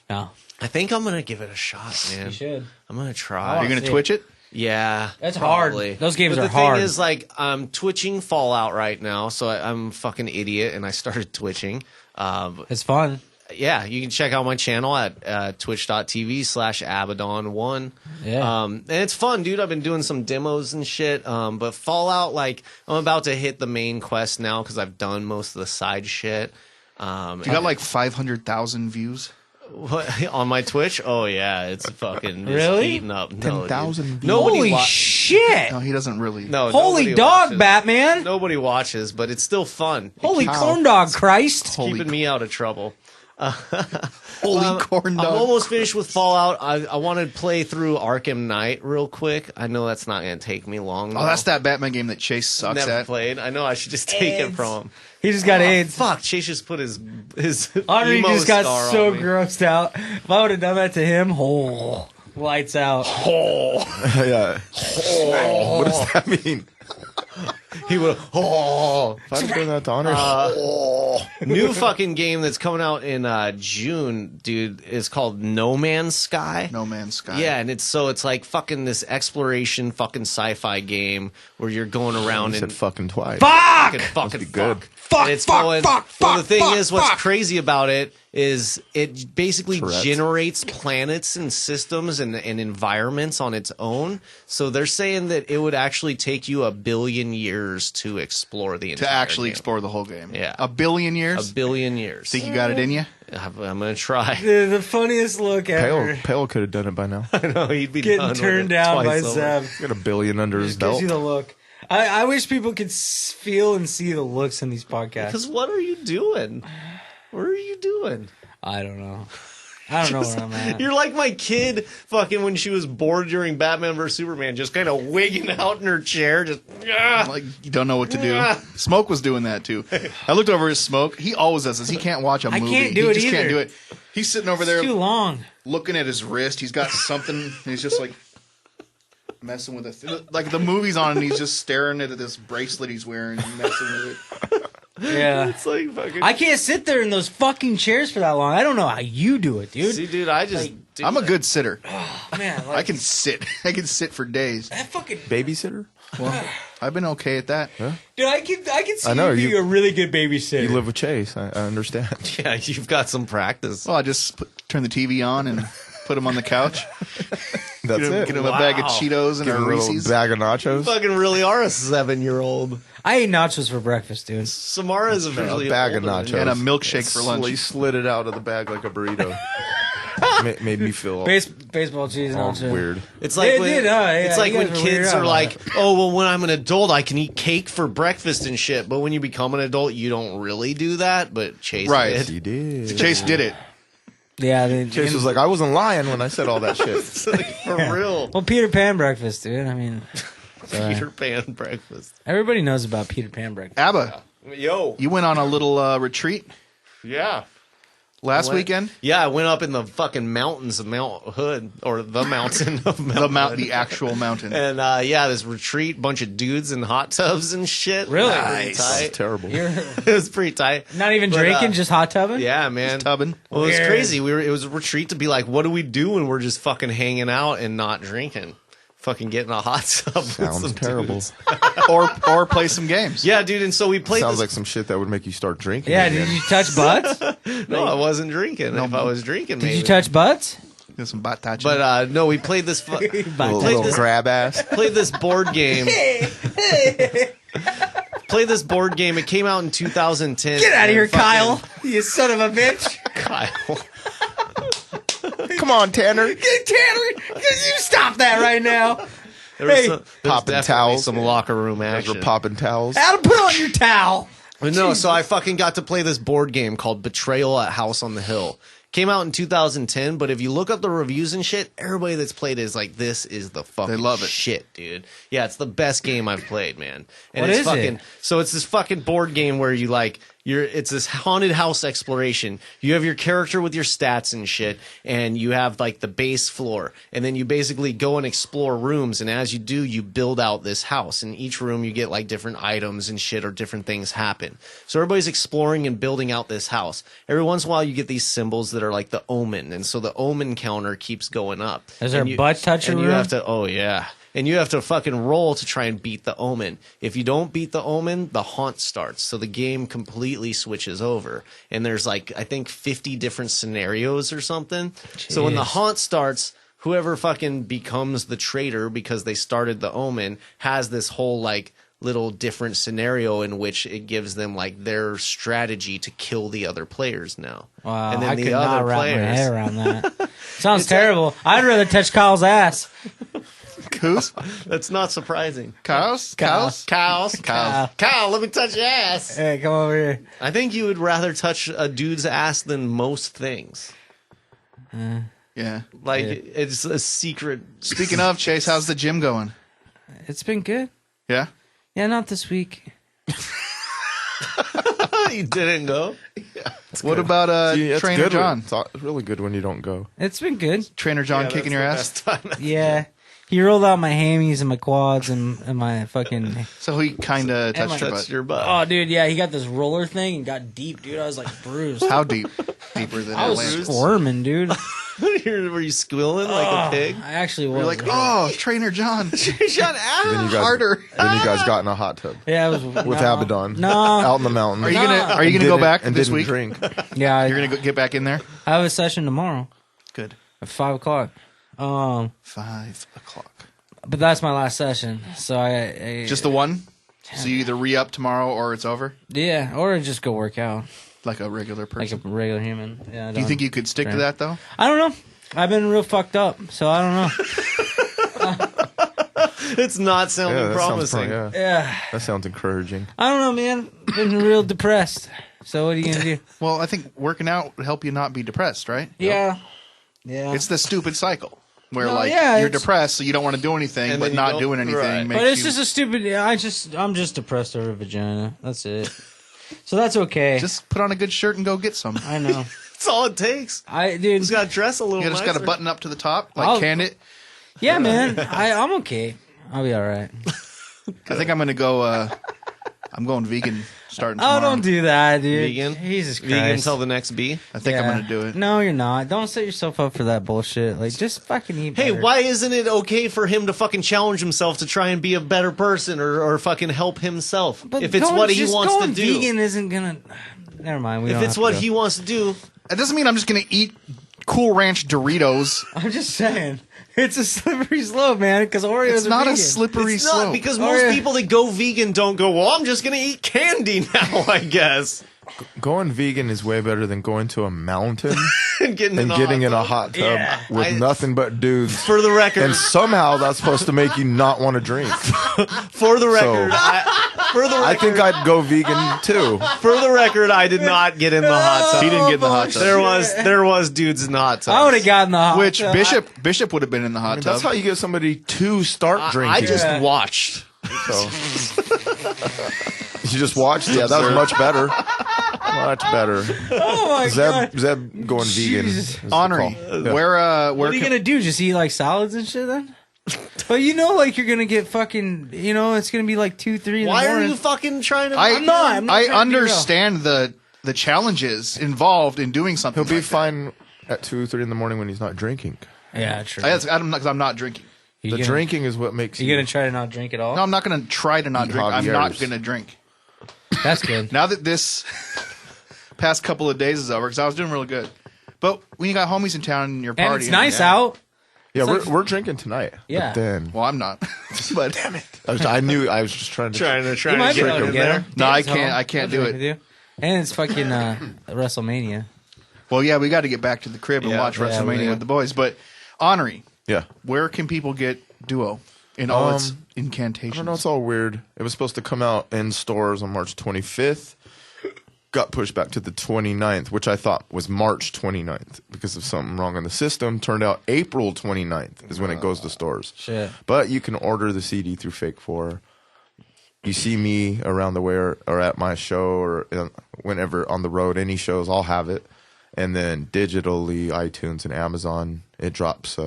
No, I think I'm going to give it a shot, man. you should. I'm going to I try. wanna You're gonna see Twitch it? Yeah, That's hard. probably. Those games but are the hard. thing is, like, I'm twitching Fallout right now, so I'm a fucking idiot, and I started twitching. It's fun. Yeah, you can check out my channel at twitch.tv/Abaddon1. Yeah. And it's fun, dude. I've been doing some demos and shit. But Fallout, like, I'm about to hit the main quest now because I've done most of the side shit. You got like 500,000 views. What, on my Twitch? Oh, yeah. It's fucking just Really? heating up. No, 10,000 dude. views. Nobody Holy wa- shit! No, he doesn't really. No, Holy nobody dog, watches. Batman! Nobody watches, but it's still fun. It Holy keeps corn dog Christ! Holy keeping me out of trouble. Holy corn dog. I'm almost finished with Fallout. I want to play through Arkham Knight real quick. I know that's not going to take me long. Oh, that's that Batman game that Chase sucks Never at. played. I know I should just take it from him. He just got AIDS. Fuck, Chase just put his Henri emo just got scar so on me. grossed out. If I would have done that to him, lights out. Yeah. What does that mean? He would. If I do that to Honor, New fucking game that's coming out in June, dude, is called No Man's Sky. No Man's Sky. Yeah, and it's like fucking this exploration fucking sci-fi game where you're going around you said and fucking twice. fucking be good. Fuck, And it's fuck, going, fuck, well, the fuck, thing fuck, is, what's fuck. crazy about it is it basically Tourette's. generates planets and systems and environments on its own. So they're saying that it would actually take you 1 billion years to explore the entire To actually game. explore the whole game. Yeah. 1 billion years? 1 billion years. Think you got it in you? I'm gonna try. The funniest look ever. Pale could have done it by now. No, he'd be Getting done with turned it down by twice over. Zeb. He's got 1 billion under his Just gives belt. you the look. I wish people could feel and see the looks in these podcasts. Because what are you doing? What are you doing? I don't know. I don't know where I'm at. You're like my kid fucking when she was bored during Batman vs. Superman, just kind of wigging out in her chair, just Like, you don't know what to do. Smoke was doing that, too. I looked over at Smoke. He always does this. He can't watch a movie. can't do he it just either. can't do it. He's sitting over there It's too long. looking at his wrist. He's got something. And he's just like messing with it. Like the movie's on and he's just staring at this bracelet he's wearing and messing with it. Yeah. it's like fucking. I can't sit there in those fucking chairs for that long. I don't know how you do it, dude. See, dude, I just. do I'm a that. good sitter. Man, like, I can sit. I can sit for days. that fucking Babysitter? Well, I've been okay at that. dude. I can see I know, you being you- a really good babysitter. You live with Chase. I understand. Yeah, you've got some practice. Well, I just turn the TV on and put him on the couch. That's it. Get him a bag of Wow. Cheetos and Give a him a little Reese's. bag of You nachos. fucking really are a 7-year-old. I ate nachos for breakfast, dude. Samara's officially A bag of older than nachos. And a milkshake for lunch. He slid it out of the bag like a burrito. Made me feel all Baseball cheese and nacho. weird. It's like It when, did, yeah, it's like you when guys were weird kids about are like, oh, well, when I'm an adult, I can eat cake for breakfast and shit. But when you become an adult, you don't really do that. But Chase Right. did. He did. Chase did it. Yeah, Chase was like, I wasn't lying when I said all that shit. It's like, for real. well, Peter Pan breakfast, dude. I mean, sorry. Peter Pan breakfast. Everybody knows about Peter Pan breakfast. Abba, Yo. you went on a little retreat Yeah. last weekend. Yeah, I went up in the fucking mountains of Mount Hood, or the mountain of Mount Hood. The actual mountain. And yeah, this retreat, bunch of dudes in hot tubs and shit. Really? Pretty Nice. That's tight. terrible. You're It was pretty tight. not even But, drinking, just hot tubbing? Yeah, man. Tubbing. Well, it was Weird. crazy. It was a retreat to be like, what do we do when we're just fucking hanging out and not drinking? Fucking getting a hot tub. With Sounds some terrible. dudes. or play some games. Yeah, dude. And so we played. Sounds this, like some shit that would make you start drinking. Yeah, again. did you touch butts? no, I wasn't drinking. If I was drinking, Did maybe. you touch butts? Get some butt touching. But no, we played this. Butt little, touch. little this- grab ass. Played this board game. Played this board game. It came out in 2010. Get out of here, And fucking- Kyle! You son of a bitch! Kyle. Come on, Tanner. Get Tanner! You stop that right now! There was Hey. some, Popping definitely towels. some locker room Guys action. were popping towels. Adam, put on your towel! But no, so I fucking got to play this board game called Betrayal at House on the Hill. Came out in 2010, but if you look up the reviews and shit, everybody that's played it is like, this is the fucking They love it. shit, dude. Yeah, it's the best game I've played, man. And What it's is fucking it? so it's this fucking board game where you like it's this haunted house exploration. You have your character with your stats and shit, and you have like the base floor, and then you basically go and explore rooms, and as you do, you build out this house. In each room, you get like different items and shit, or different things happen. So everybody's exploring and building out this house. Every once in a while, you get these symbols that are like the omen, and so the omen counter keeps going up. Is there And a you- butt toucher and you room? have to, oh yeah. And you have to fucking roll to try and beat the omen. If you don't beat the omen, the haunt starts. So the game completely switches over. And there's like, I think 50 different scenarios or something. So when the Jeez. haunt starts, whoever fucking becomes the traitor because they started the omen has this whole like little different scenario in which it gives them like their strategy to kill the other players now. Wow, and then I the could other not wrap my players. head around that. Sounds terrible. I'd rather touch Kyle's ass. Who's? That's not surprising. Cows? Cows. Cows? Cows. Kyle, let me touch your ass. Hey, come over here. I think you would rather touch a dude's ass than most things. Yeah. Like, it's a secret. Speaking of, Chase, how's the gym going? It's been good. Yeah? Yeah, not this week. You didn't go? What about See, it's Trainer good John? It's really good when you don't go. It's been good. Trainer John kicking your ass? Yeah. He rolled out my hammies and my quads and my fucking... So he kind of touched your Touched butt. your butt. Oh, dude, yeah, he got this roller thing and got deep, dude. I was like bruised. How deep? Deeper than I was Atlantis. squirming, dude. Were you squealing like a pig? I actually was. You're like, oh, Trainer John. Shut up. Then you guys, Harder. Then you guys got in a hot tub Yeah, it was with Abaddon. No. Out in the mountains. Are you gonna go back and this didn't week? drink? Yeah, You're gonna get back in there? I have a session tomorrow Good. at 5:00. 5 o'clock. But that's my last session. So I Just the one? So you either re-up tomorrow or it's over? yeah, or just go work out Like a regular like a person. regular human. Yeah. I Do you think you could stick to that though? I don't know. I've been real fucked up, so I don't know. It's not sounding that promising. sounds, Yeah, that sounds encouraging. I don't know, man. Been real depressed. So what are you gonna do? Well, I think working out would help you not be depressed, right? Yeah, yeah. It's the stupid cycle where No, like yeah, you're it's- depressed, so you don't want to do anything, And but then you not don't- doing anything right. makes But it's you just a stupid. I'm just depressed over vagina. That's it. So that's okay. just put on a good shirt and go get some. I know. That's all it takes. Dude. Just got to dress a little You just got to nicer. button up to the top, like I'll- can it. Yeah, man. I'm okay. I'll be all right. I think I'm gonna go. I'm going vegan starting Oh, tomorrow. don't do that, dude. Vegan? Jesus Christ. Vegan until the next B. I think I'm gonna do it. No, you're not. Don't set yourself up for that bullshit. Like, just fucking eat. Hey, better. why isn't it okay for him to fucking challenge himself to try and be a better person or fucking help himself? But if it's going- what he just wants to going do. vegan isn't gonna. Never mind. We If don't it's have what to he go. wants to do, It doesn't mean I'm just gonna eat Cool Ranch Doritos. I'm just saying, it's a slippery slope, man. Because Oreos It's are not vegan. a slippery it's slope. not because Oh, most yeah. people that go vegan don't go, well, I'm just going to eat candy now, I guess. Going vegan is way better than going to a mountain And getting and getting in a hot tub Yeah. with nothing but dudes. For the record, And somehow that's supposed to make you not want to drink. for the record, I think I'd go vegan too. for the record, I did not get in the hot tub. He didn't get in the hot tub. There was dudes in the hot tub. I would have gotten the hot Which tub. Bishop would have been in the hot tub. That's how you get somebody to start drinking. I just Yeah. watched. So. You just watched? Yeah, that was much better. Much better. Oh my god. Zeb going vegan. Jesus. is the Honry, call. Yeah. where What are you gonna do? Just eat like salads and shit then? But you know, like you're gonna get fucking. You know, it's gonna be like 2, 3 in Why the are morning. you fucking trying to? I'm not I trying to be understand the challenges involved in doing something. He'll be like that. fine at 2, 3 in the morning when he's not drinking. Yeah, true. Because I'm not drinking. You The gonna, drinking is what makes You gonna try to not drink at all? No, I'm not going to try to not Eat drink. I'm not Javier's. going to drink. That's good. Now that this past couple of days is over, because I was doing really good. But when you got homies in town and you're partying, And it's nice yeah. out. Yeah, It's we're drinking tonight. Yeah. But then Well, I'm not. But damn it. I knew I was just trying to. You might be get able to in get there. him. No, I Dave's can't- home. I can't I'll do drink it. with you. And it's fucking WrestleMania. Well, yeah, we got to get back to the crib and Yeah, watch yeah, WrestleMania yeah. with the boys. But Onry, Yeah. where can people get Duo in all its I incantations? don't know. It's all weird. It was supposed to come out in stores on March 25th. Got pushed back to the 29th, which I thought was March 29th because of something wrong in the system. Turned out April 29th is when it goes to stores. Shit. But you can order the CD through Fake 4. You see me around the way or at my show or whenever on the road, any shows, I'll have it. And then digitally, iTunes and Amazon, it drops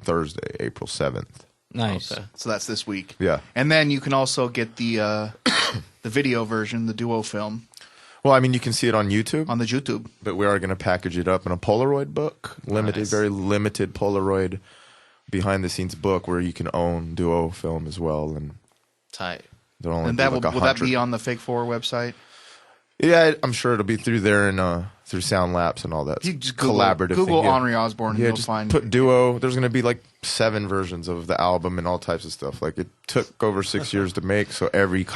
Thursday, April 7th. Nice. Okay. So that's this week. Yeah. And then you can also get the video version, the Duo film, Well, I mean, you can see it on YouTube. on the YouTube. But we are going to package it up in a Polaroid book, limited, Nice. very limited Polaroid behind-the-scenes book where you can own Duo film as well, and Tight. they'll only And be that like will that 100. be on the Fake 4 website? Yeah, I'm sure it'll be through there and through Sound Labs and all that. You just collaborative Google thing. Yeah. Onry Ozzborn and Yeah, you'll just find. put Duo. There's going to be like 7 versions of the album and all types of stuff. Like it took over 6 years to make, so every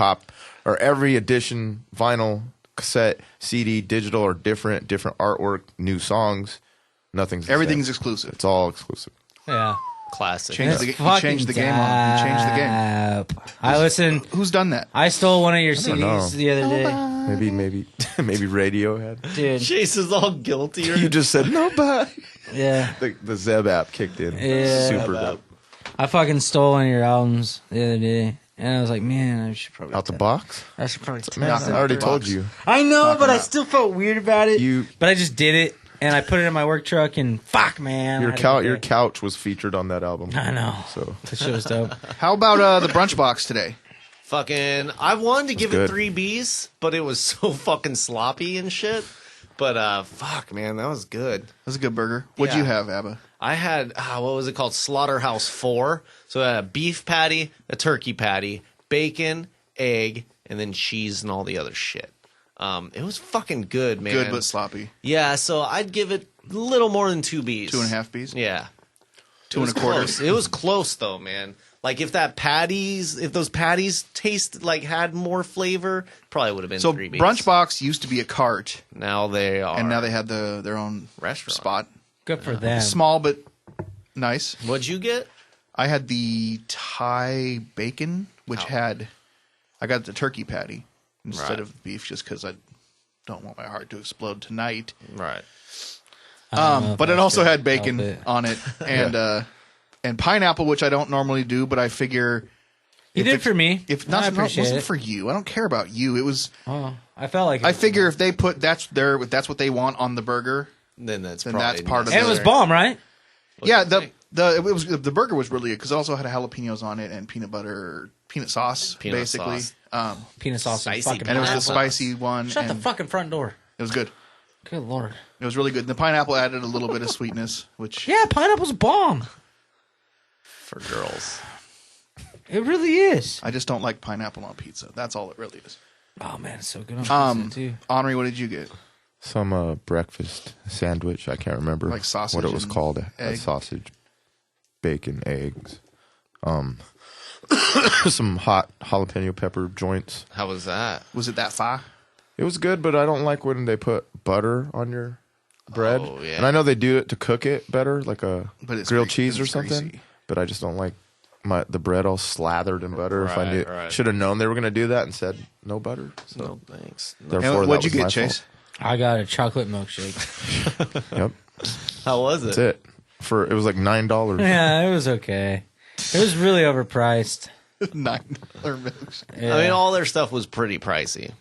every edition, vinyl, cassette, CD, digital, or different artwork, new songs. Nothing's the everything's same. exclusive. It's all exclusive. Yeah. Classic. Changed It's the, you fucking changed the game on. You changed the game. dope. I listened. Who's done that? I stole one of your don't know. CDs the other day, Maybe Radiohead. dude. Chase is all guilty. You just said nobody. Yeah, The Zeb app kicked in. Yeah. Super Zeb app. dope. I fucking stole one of your albums the other day, and I was like, man, I should probably Out the box? I should probably. Man, Knock I it out already the told box. you. I know, Knock but it I out. still felt weird about it. You But I just did it, and I put it in my work truck, and fuck, man. your I had a good your day. couch was featured on that album. I know. So That shit was dope. How about the brunch box today? Fucking, I wanted to give good. it 3 Bs, but it was so fucking sloppy and shit. But fuck, man, that was good. That's a good burger. What'd you Yeah. have, Abba? I had what was it called? Slaughterhouse 4. So I had a beef patty, a turkey patty, bacon, egg, and then cheese and all the other shit. It was fucking good, man. Good but sloppy. Yeah, so I'd give it a little more than 2 Bs. 2.5 Bs. Yeah. 2 and a It was quarter. close. It was close though, man. Like if those patties taste like had more flavor, probably would have been So 3 Bs. brunch box used to be a cart, Now they are. and now they had their own Restaurant. spot. Good for them. Small but nice. What'd you get? I had the Thai bacon, which Oh. I got the turkey patty instead Right. of beef, just because I don't want my heart to explode tonight. Right. I don't know if But I it also should had help bacon it. on it, and pineapple, which I don't normally do, but I figure You if did it- for me. if I not, it appreciate wasn't it. for you. I don't care about you. It was. Oh, I felt like I figure if they put that's what they want on the burger. Then that's Then probably that's part of and it was the- bomb, right? Yeah, the burger was really good because it also had jalapenos on it and peanut sauce, Peanut basically. sauce. Peanut sauce and Spicy fucking And it was the pineapple. spicy one. Shut the and fucking front door. It was good. Good lord. It was really good. And the pineapple added a little bit of sweetness, which Yeah, pineapple's bomb. for girls. It really is. I just don't like pineapple on pizza. That's all it really is. Oh man, it's so good on pizza too. Henri, what did you get? some breakfast sandwich. I can't remember Like sausage what it was and called. A egg? sausage, bacon, eggs. Some hot jalapeno pepper joints. How was that? Was it that far? It was good, but I don't like when they put butter on your bread. Oh, yeah. And I know they do it to cook it better, like a But it's grilled greasy. cheese or It's something. greasy. But I just don't like the bread all slathered in butter. If I Right, knew, right. should have known they were going to do that and said no butter. So No thanks. therefore, And what'd you that get, was my Chase? I got a chocolate milkshake. fault. Yep, How was that's it? it. It was like $9. Yeah, it was okay. It was really overpriced. $9 milkshake. Yeah. I mean, all their stuff was pretty pricey,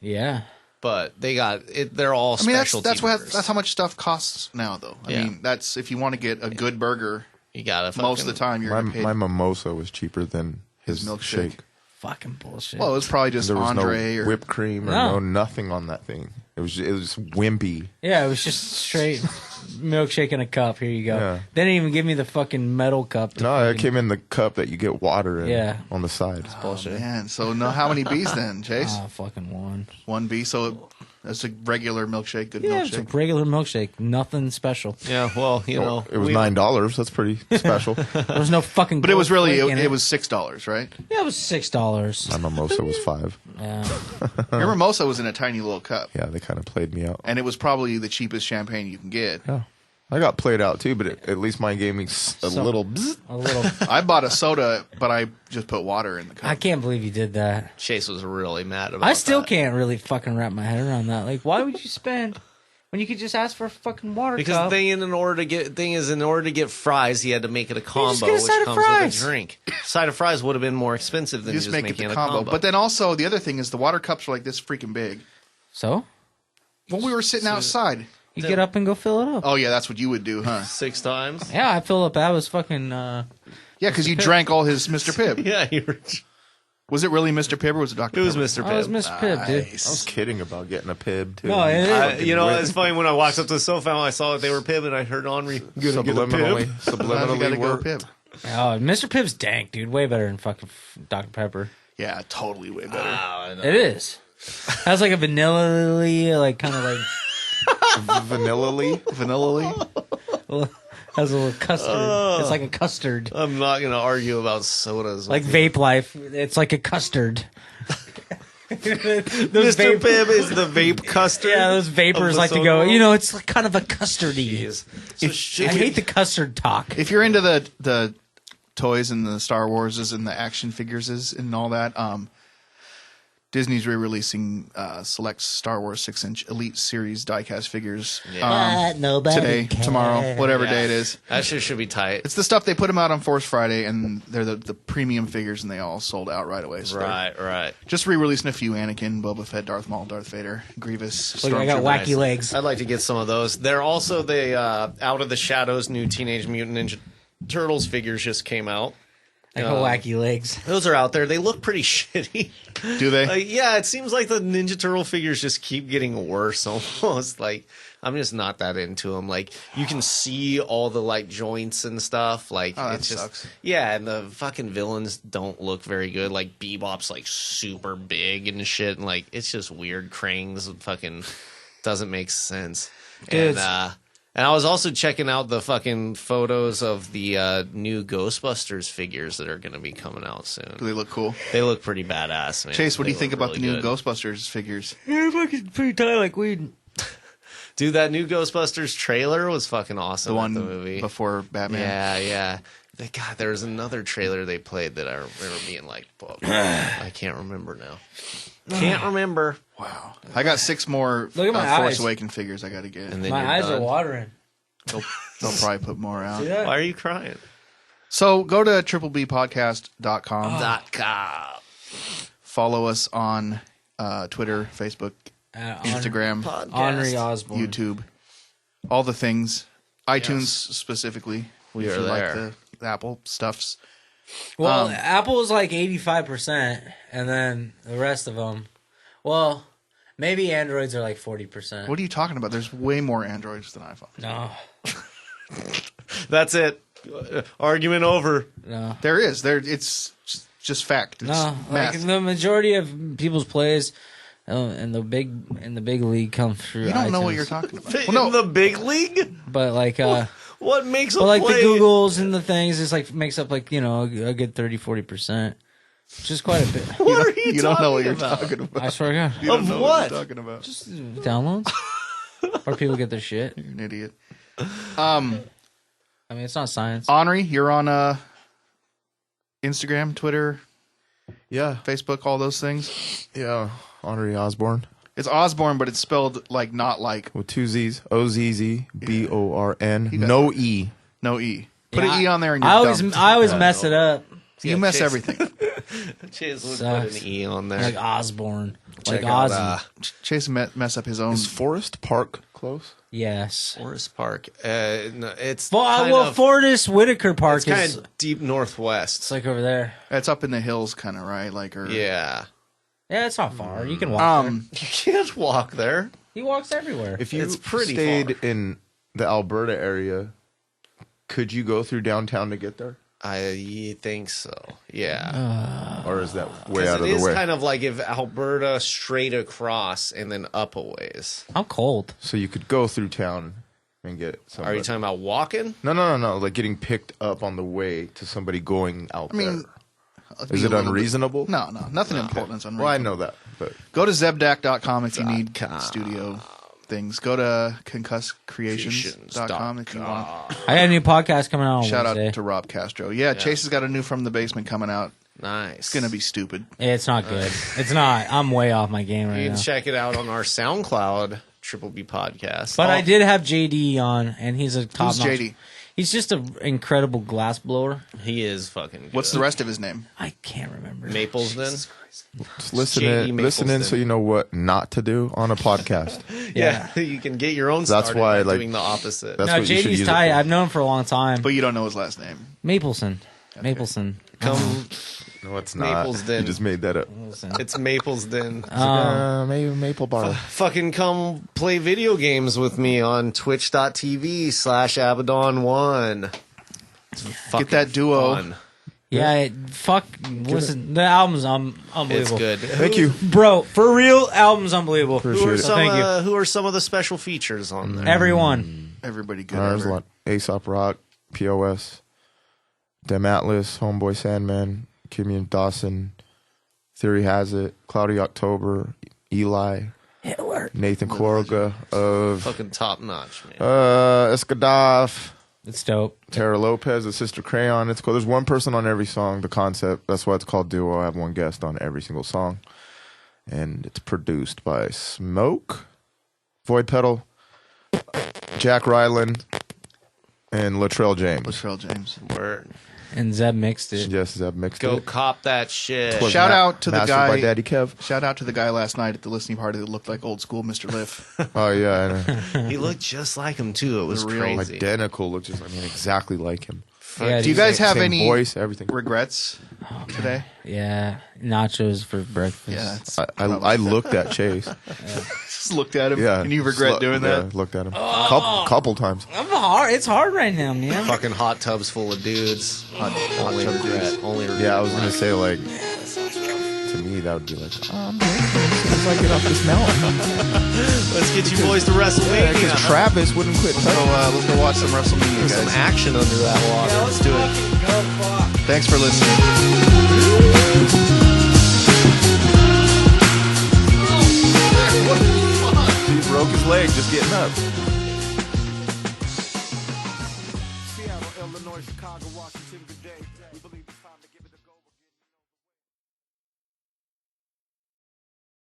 yeah. but they got it. They're all I mean, specialty burgers. that's how much stuff costs now, though. I Yeah. mean, that's if you want to get a good burger. You gotta Most of the time, you're My, gonna pay. my mimosa was cheaper than his His milkshake. shake. Fucking bullshit. Well, it was probably just There was Andre no or whipped cream or No. nothing on that thing. It was wimpy. yeah, it was just straight milkshake in a cup. Here you go. Yeah. They didn't even give me the fucking metal cup. To No, it fucking- came in the cup that you get water in Yeah. on the side. bullshit. man. So no, how many B's then, Chase? Fucking one. 1 B. So that's a regular milkshake, good Yeah, it's a milkshake. regular milkshake. Nothing special. Yeah, well, you know, It was $9. That's pretty special. There was no fucking. But it was gold really flake in it was $6, right? Yeah, it was $6. My mimosa was $5. Yeah. Your mimosa was in a tiny little cup, Yeah, they kind of played me out. and it was probably the cheapest champagne you can get. Yeah, I got played out too, but at least mine gave me a Some- little. Bzz. A little. I bought a soda, but I just put water in the cup. I can't believe you did that. Chase was really mad about. I still that. can't really fucking wrap my head around that. Like, why would you spend when you could just ask for a fucking water Because cup? in order to get fries, he had to make it a combo, get a which side of comes fries. with a drink. Side of fries would have been more expensive than You just just make it making the a combo. combo. But then also the other thing is the water cups are like this freaking big. So When we were sitting outside. you get up and go fill it up. Oh yeah, that's what you would do, huh? 6 times. Yeah, I filled up. I was fucking. Yeah, because you drank all his Mr. Pibb. Yeah, you were. Was it really Mr. Pibb or was it Dr. It was Pibb? Mr. I was Pibb. Mr. Pibb, dude. I was kidding about getting a pib too. No, it is. You know, it's funny when I walked up to the sofa and I saw that they were Pibb, and I heard Henri subliminally, Sometimes you gotta subliminally go work. Pibb. Oh, Mr. Pibb's dank, dude. Way better than fucking Dr. Pepper. Yeah, totally way better. It is. Has like a vanilla-y, like kind of like Vanilla-ly. Vanilla. has a little custard. It's like a custard, I'm not going to argue about sodas. like with Vape Life. It's like a custard. Those Mr. Pibb is the vape custard. Yeah, those vapors like to go. It's like kind of a custardy. So I hate the custard talk. If you're into the toys and the Star Warses and the action figures and all that, Disney's re-releasing select Star Wars 6-inch Elite Series diecast figures today, tomorrow, whatever day it is. That shit should be tight. It's the stuff they put them out on Force Friday, and they're the premium figures, and they all sold out right away. So Right. just re-releasing a few: Anakin, Boba Fett, Darth Maul, Darth Vader, Grievous. Look, I got Stormtrooper. wacky legs. I'd like to get some of those. They're also the Out of the Shadows new Teenage Mutant Ninja Turtles figures just came out. I got wacky legs. Those are out there. They look pretty shitty. Do they? Yeah, it seems like the Ninja Turtle figures just keep getting worse almost. Like, I'm just not that into them. Like, you can see all the, like, joints and stuff. Like, that it's just... sucks. Yeah, and the fucking villains don't look very good. Like, Bebop's, like, super big and shit. And, like, it's just weird. Krang's fucking doesn't make sense. Dude. And I was also checking out the fucking photos of the new Ghostbusters figures that are going to be coming out soon. Do they look cool? They look pretty badass, man. Chase, what do They you think look about the really new good. Ghostbusters figures? They're fucking pretty tight like weed. Dude, that new Ghostbusters trailer was fucking awesome. The one the movie before Batman. Yeah. God, there was another trailer they played that I remember being like, fuck, I can't remember now. Can't remember. Wow. I got 6 more Look at my Force eyes. Awakens figures I got to get. And then My you're eyes done. are watering. They'll probably put more out. See that? Why are you crying? So go to triplebpodcast.com. .com. Follow us on Twitter, Facebook, Instagram, Onry Ozzborn. YouTube, all the things. iTunes specifically. We if are you there. like the Apple stuffs. Well, Apple is like 85%, and then the rest of them, well, maybe Androids are like 40%. What are you talking about? There's way more Androids than iPhones. No, That's it. Argument over. no, There is. It's just fact. It's no. Like math. the majority of people's plays in the big league come through. You don't know what iTunes. you're talking about. In Well, no. the big league? But like, What makes a but like play? the Googles and the things, it's like makes up like a good 30-40%, which is quite a bit. What are you You don't know what talking you're about? talking about. I swear to God, You don't Of know what? you're talking about. just downloads, or people get their shit. You're an idiot. I mean, it's not science. Onry, you're on Instagram, Twitter, Yeah, Facebook, all those things. yeah. Onry Ozzborn It's Osborne, but it's spelled like not like with 2 Z's. OZZBORN. got No E. no E. Put Yeah, an E on there and you're I always dumb. mess it up. You mess Chase. everything. Chase would Sucks. put an E on there. Like Osborne, Check like out, Ozzy. Chase mess up his own. Is Forest Park close? Yes. Forest Park. No, it's Well, Fortis Whitaker Park it's kind is of deep northwest. it's like over there. It's up in the hills, kind of right, like or Yeah. Yeah, it's not far. You can walk there. You can't walk there. He walks everywhere. If you It's pretty stayed far. in the Alberta area, could you go through downtown to get there? I think so. Yeah. Or is that way 'Cause out of it the is way? kind of like if Alberta straight across and then up a ways. I'm cold. So you could go through town and get somebody. Are you talking about walking? No. Like getting picked up on the way to somebody going out I mean, there. Is it unreasonable? No, nothing important is unreasonable. Well, I know that, but Go to zebdac.com if you need studio things. Go to concusscreations.com if you want. I got a new podcast coming out on Shout Wednesday. out to Rob Castro. Yeah, Chase has got a new From the Basement coming out. Nice. It's going to be stupid. It's not good. It's not. I'm way off my game right You now. can check it out on our SoundCloud Triple B podcast. But I did have JD on, and he's a top Who's JD? He's just an incredible glass blower. He is fucking good. What's the rest of his name? I can't remember. Maplesden? just listen J.E. in so Maplesden. you know what not to do on a podcast. Yeah, you can get your own That's started why, by like, doing the opposite. that's No, what you should JD's use it tight. for. I've known him for a long time. But you don't know his last name. Mapleson. Mapleson. Come, No, it's not. Maplesden. You just made that up. it's Maplesden. Maybe Maple Bar. Fucking come play video games with me on twitch.tv/Abaddon1. Get that duo. Fun. Yeah, listen, the album's It's unbelievable. good. Thank you. Bro, for real, album's unbelievable. Appreciate it. So thank you. Who are some of the special features on there? Everyone. Everybody good. There's a lot. Aesop Rock, POS, Dem Atlas, Homeboy Sandman, Kimmy Dawson, Theory Has It, Cloudy October, Eli, Hitler. Nathan Korga of Fucking top notch, man. Escadaf, It's dope. Tara Lopez, a Sister Crayon. It's cool. There's one person on every song. The concept. That's why it's called Duo. I have one guest on every single song, and it's produced by Smoke, Void Pedal, Jack Ryland, and Latrell James. Latrell James. Word. And Zeb mixed it. Yes, Zeb mixed Go it. cop that shit. Was Shout out to the mastered guy. by Daddy Kev. Shout out to the guy last night at the listening party that looked like old school Mr. Liff. Oh yeah, I know. He looked just like him too. It was The real crazy. Identical. Looks just. I mean, exactly like him. Yeah, Do you guys have Same any voice? Everything. regrets today? Yeah, nachos for breakfast. Yeah, it's I looked at Chase. just looked at him. Yeah. And you regret doing that? Yeah, looked at him. Couple times. I'm hard. It's hard right now, man. Fucking hot tubs full of dudes. Only tub regret. dudes. Only regret. Yeah, I was gonna say like. To me, that would be like, I'm drinking as soon as I get off this mountain. Let's get you boys to WrestleMania. Because Travis wouldn't quit. Let's go watch some WrestleMania, Some guys. action under that water. let's do it. Thanks for listening. He broke his leg just getting up. Seattle, Illinois, Chicago, Washington, good day. We believe